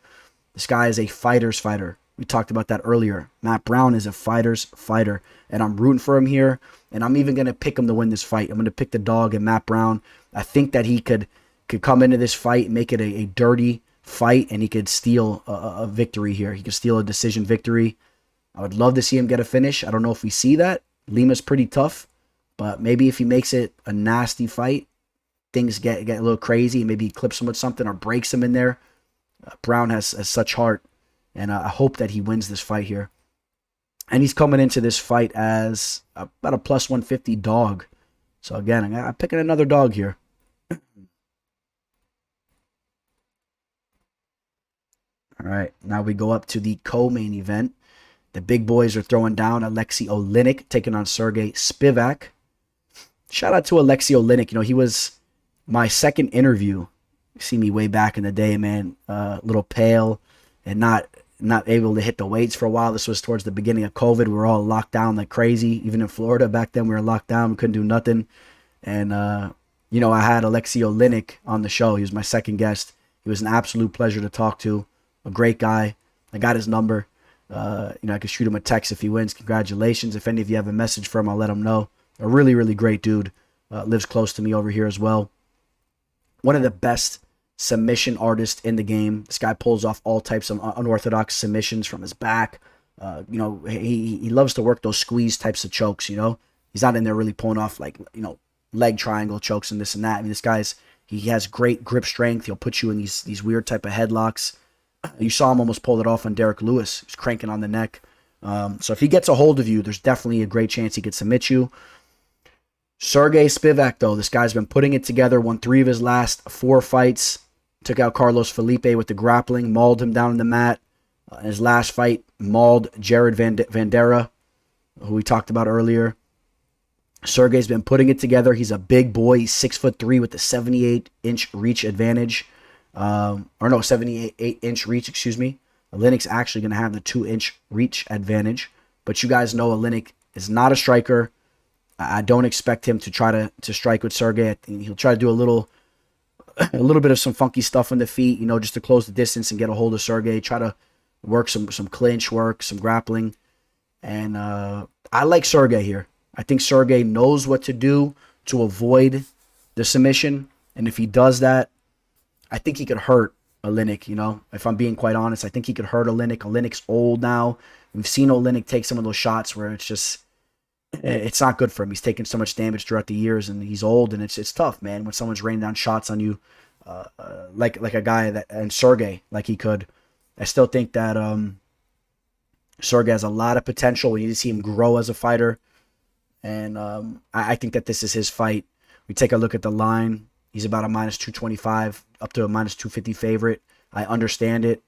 This guy is a fighter's fighter. We talked about that earlier. Matt Brown is a fighter's fighter, and I'm rooting for him here, and I'm even going to pick him to win this fight. I'm going to pick the dog and Matt Brown. I think that he could come into this fight and make it a dirty fight, and he could steal a victory here. He could steal a decision victory. I would love to see him get a finish. I don't know if we see that. Lima's pretty tough, but maybe if he makes it a nasty fight, things get a little crazy, and maybe he clips him with something or breaks him in there. Brown has such heart, and I hope that he wins this fight here. And he's coming into this fight as about a plus 150 dog. So again, I'm picking another dog here. All right, now we go up to the co-main event. The big boys are throwing down Aleksei Oleinik, taking on Sergey Spivak. Shout out to Aleksei Oleinik. He was my second interview. You see me way back in the day, man. A little pale and not able to hit the weights for a while. This was towards the beginning of COVID. We were all locked down like crazy. Even in Florida back then, we were locked down. We couldn't do nothing. And, I had Aleksei Oleinik on the show. He was my second guest. He was an absolute pleasure to talk to. A great guy. I got his number. I could shoot him a text if he wins. Congratulations. If any of you have a message for him, I'll let him know. A really, really great dude. Lives close to me over here as well. One of the best submission artists in the game. This guy pulls off all types of unorthodox submissions from his back. He loves to work those squeeze types of chokes, He's not in there really pulling off leg triangle chokes and this and that. I mean, he has great grip strength. He'll put you in these weird type of headlocks. You saw him almost pull it off on Derek Lewis. He's cranking on the neck. So if he gets a hold of you, there's definitely a great chance he could submit you. Sergey Spivak, though, this guy's been putting it together. Won 3 of his last 4 fights. Took out Carlos Felipe with the grappling. Mauled him down on the mat. In his last fight, mauled Jared Vandera, who we talked about earlier. Sergey's been putting it together. He's a big boy. He's 6'3" with a 78-inch reach advantage. 78-inch reach, excuse me. Oleinik's actually going to have the 2-inch reach advantage. But you guys know Oleinik is not a striker. I don't expect him to try to strike with Sergey. I think he'll try to do a little bit of some funky stuff on the feet, just to close the distance and get a hold of Sergey. Try to work some clinch work, some grappling. And I like Sergey here. I think Sergey knows what to do to avoid the submission. And if he does that, I think he could hurt Oleinik, you know. If I'm being quite honest, I think he could hurt Oleinik. Oleinik's old now. We've seen Oleinik take some of those shots where it's not good for him. He's taken so much damage throughout the years, and he's old, and it's tough, man, when someone's raining down shots on you, like a guy that, and Sergey, like he could. I still think that Sergey has a lot of potential. We need to see him grow as a fighter, and I think that this is his fight. We take a look at the line. He's about a minus 225 up to a minus 250 favorite. I understand it.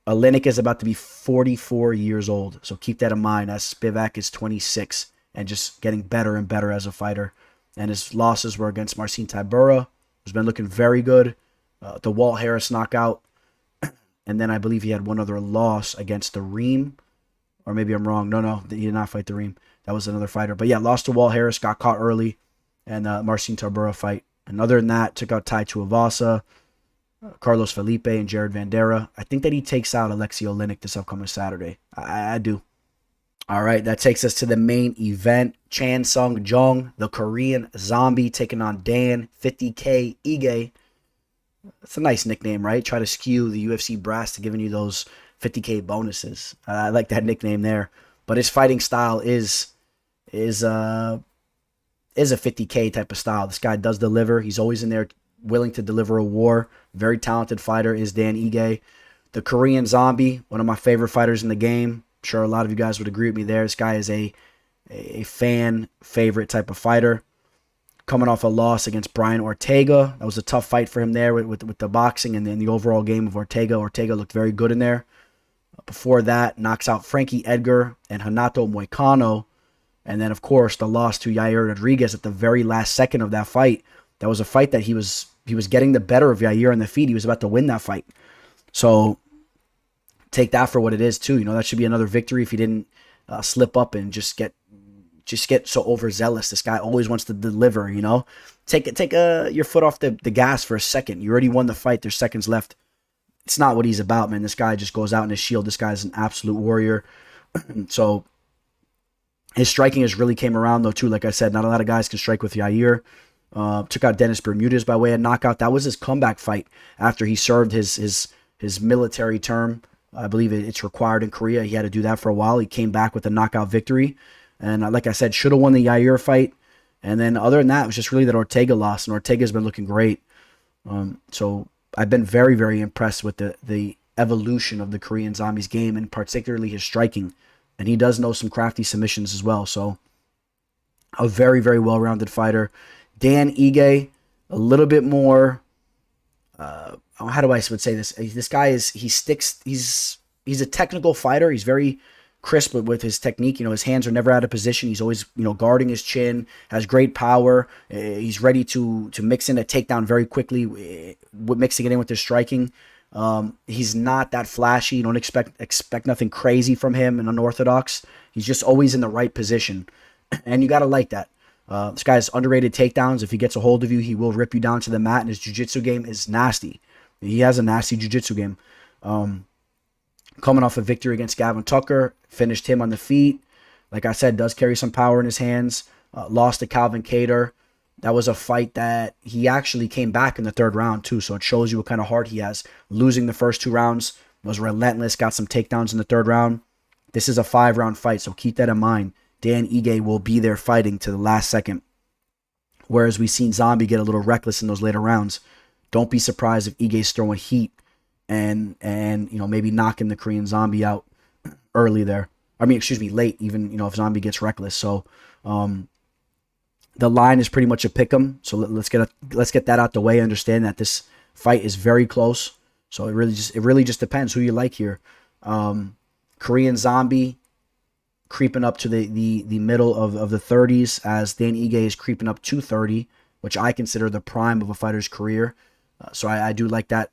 Oleinik is about to be 44 years old, so keep that in mind, as Spivak is 26 and just getting better and better as a fighter. And his losses were against Marcin Tybura, who's been looking very good, the Walt Harris knockout, and then I believe he had one other loss against the Reem, or maybe I'm wrong. No, he did not fight the Reem. That was another fighter. But yeah, lost to Walt Harris, got caught early, and Marcin Tybura fight. And other than that, took out Tai Tuivasa, Carlos Felipe, and Jared Vandera. I think that he takes out Aleksei Oleinik this upcoming Saturday. I do. All right, that takes us to the main event. Seung Jung, the Korean Zombie, taking on Dan 50K Ige. That's a nice nickname, right? Try to skew the UFC brass to giving you those 50K bonuses. I like that nickname there. But his fighting style is a 50K type of style. This guy does deliver. He's always in there willing to deliver a war. Very talented fighter is Dan Ige. The Korean Zombie, one of my favorite fighters in the game. I'm sure a lot of you guys would agree with me there. This guy is a fan favorite type of fighter. Coming off a loss against Brian Ortega. That was a tough fight for him there with the boxing and then the overall game of Ortega. Ortega looked very good in there. Before that, knocks out Frankie Edgar and Renato Moicano. And then, of course, the loss to Yair Rodriguez at the very last second of that fight. That was a fight that he was getting the better of Yair on the feet. He was about to win that fight. So take that for what it is, too. You know, that should be another victory if he didn't slip up and just get so overzealous. This guy always wants to deliver, you know. Take your foot off the gas for a second. You already won the fight. There's seconds left. It's not what he's about, man. This guy just goes out in his shield. This guy is an absolute warrior. So his striking has really came around, though, too. Like I said, not a lot of guys can strike with Yair. Took out Dennis Bermudez by way of knockout. That was his comeback fight after he served his military term. I believe it's required in Korea. He had to do that for a while. He came back with a knockout victory. And like I said, should have won the Yair fight. And then other than that, it was just really that Ortega lost. And Ortega's been looking great. So I've been very, very impressed with the evolution of the Korean Zombie's game, and particularly his striking. And he does know some crafty submissions as well. So a very, very well-rounded fighter. Dan Ige, a little bit more, how do I would say this? This guy he's a technical fighter. He's very crisp with his technique. You know, his hands are never out of position. He's always, guarding his chin, has great power. He's ready to mix in a takedown very quickly, mixing it in with his striking. He's not that flashy. You don't expect nothing crazy from him and unorthodox. He's just always in the right position. And you got to like that. This guy has underrated takedowns. If he gets a hold of you, he will rip you down to the mat, and his jiu-jitsu game is nasty. He has a nasty jiu-jitsu game. Coming off a victory against Gavin Tucker, finished him on the feet. Like I said, does carry some power in his hands. Lost to Calvin Kattar. That was a fight that he actually came back in the third round too, so it shows you what kind of heart he has. Losing the first 2 rounds, was relentless, got some takedowns in the third round. This is a 5-round fight, so keep that in mind. Dan Ige will be there fighting to the last second. Whereas we've seen Zombie get a little reckless in those later rounds. Don't be surprised if Ige's throwing heat and maybe knocking the Korean Zombie out early there. I mean, late, even, if Zombie gets reckless. So the line is pretty much a pick'em. So let's get that out the way. Understand that this fight is very close. So it really just depends who you like here. Korean Zombie creeping up to the middle of the 30s, as Dan Ige is creeping up to 30, which I consider the prime of a fighter's career. So I do like that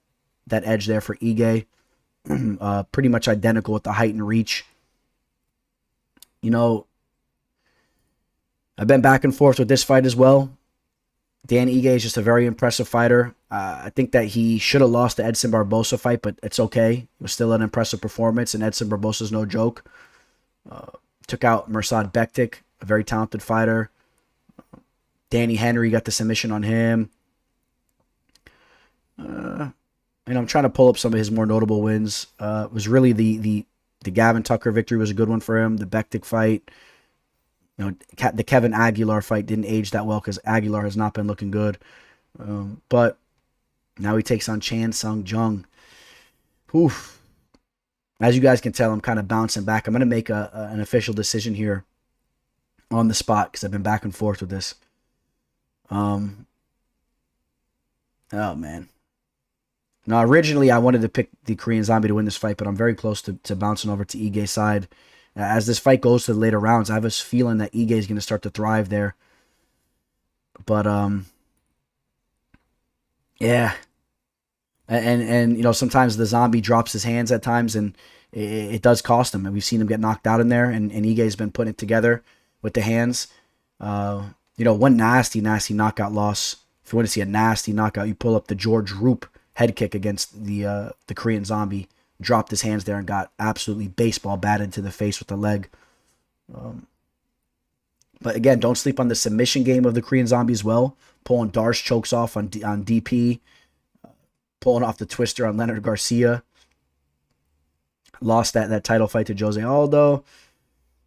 edge there for Ige. Pretty much identical with the height and reach. I've been back and forth with this fight as well. Dan Ige is just a very impressive fighter. I think that he should have lost the Edson Barbosa fight, but it's okay. It was still an impressive performance, and Edson Barbosa's no joke. Took out Mirsad Bektik, a very talented fighter. Danny Henry got the submission on him. I'm trying to pull up some of his more notable wins. It was really the Gavin Tucker victory was a good one for him. The Bektik fight. The Kevin Aguilar fight didn't age that well because Aguilar has not been looking good. But now he takes on Chan Sung Jung. Oof. As you guys can tell, I'm kind of bouncing back. I'm going to make an official decision here on the spot because I've been back and forth with this. Oh, man. Now, originally, I wanted to pick the Korean Zombie to win this fight, but I'm very close to bouncing over to Ige's side. As this fight goes to the later rounds, I have a feeling that Ige is going to start to thrive there. But, yeah. And sometimes the Zombie drops his hands at times, and it does cost him. And we've seen him get knocked out in there, and Ige's been putting it together with the hands. One nasty knockout loss. If you want to see a nasty knockout, you pull up the George Roop head kick against the Korean Zombie. Dropped his hands there and got absolutely baseball batted to the face with the leg. But again, don't sleep on the submission game of the Korean Zombie as well. Pulling Darce chokes off on DP. Pulling off the twister on Leonard Garcia. Lost that title fight to Jose Aldo.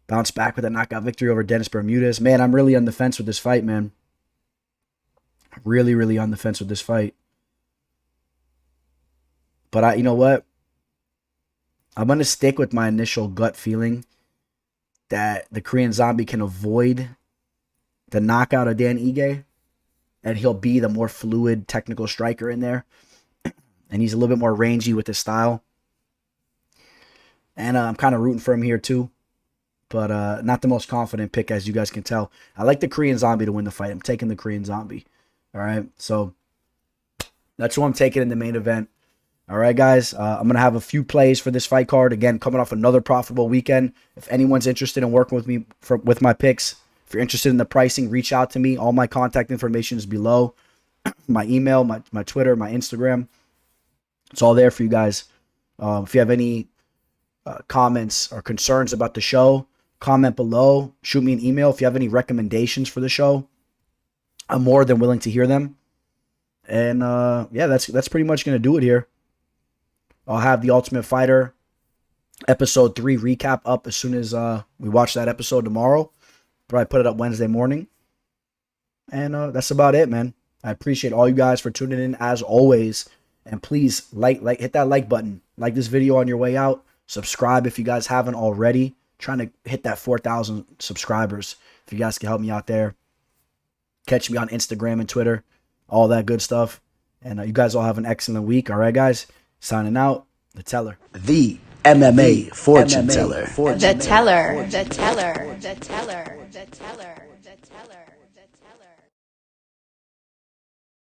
Bounced back with a knockout victory over Dennis Bermudez. Man, I'm really on the fence with this fight, man. Really, really on the fence with this fight. But you know what? I'm going to stick with my initial gut feeling that the Korean Zombie can avoid the knockout of Dan Ige, and he'll be the more fluid technical striker in there. And he's a little bit more rangy with his style. And I'm kind of rooting for him here too. But not the most confident pick, as you guys can tell. I like the Korean Zombie to win the fight. I'm taking the Korean Zombie. All right, so that's who I'm taking in the main event. All right, guys, I'm going to have a few plays for this fight card. Again, coming off another profitable weekend. If anyone's interested in working with me with my picks, if you're interested in the pricing, reach out to me. All my contact information is below. My email, my Twitter, my Instagram. It's all there for you guys. If you have any comments or concerns about the show, comment below. Shoot me an email. If you have any recommendations for the show, I'm more than willing to hear them. And yeah, that's pretty much going to do it here. I'll have the Ultimate Fighter episode 3 recap up as soon as we watch that episode tomorrow. Probably put it up Wednesday morning. And that's about it, man. I appreciate all you guys for tuning in as always. And please hit that like button. Like this video on your way out. Subscribe if you guys haven't already. Trying to hit that 4,000 subscribers. If you guys can help me out there. Catch me on Instagram and Twitter. All that good stuff. And you guys all have an excellent week. All right, guys. Signing out, the Teller. The MMA fortune teller. The teller.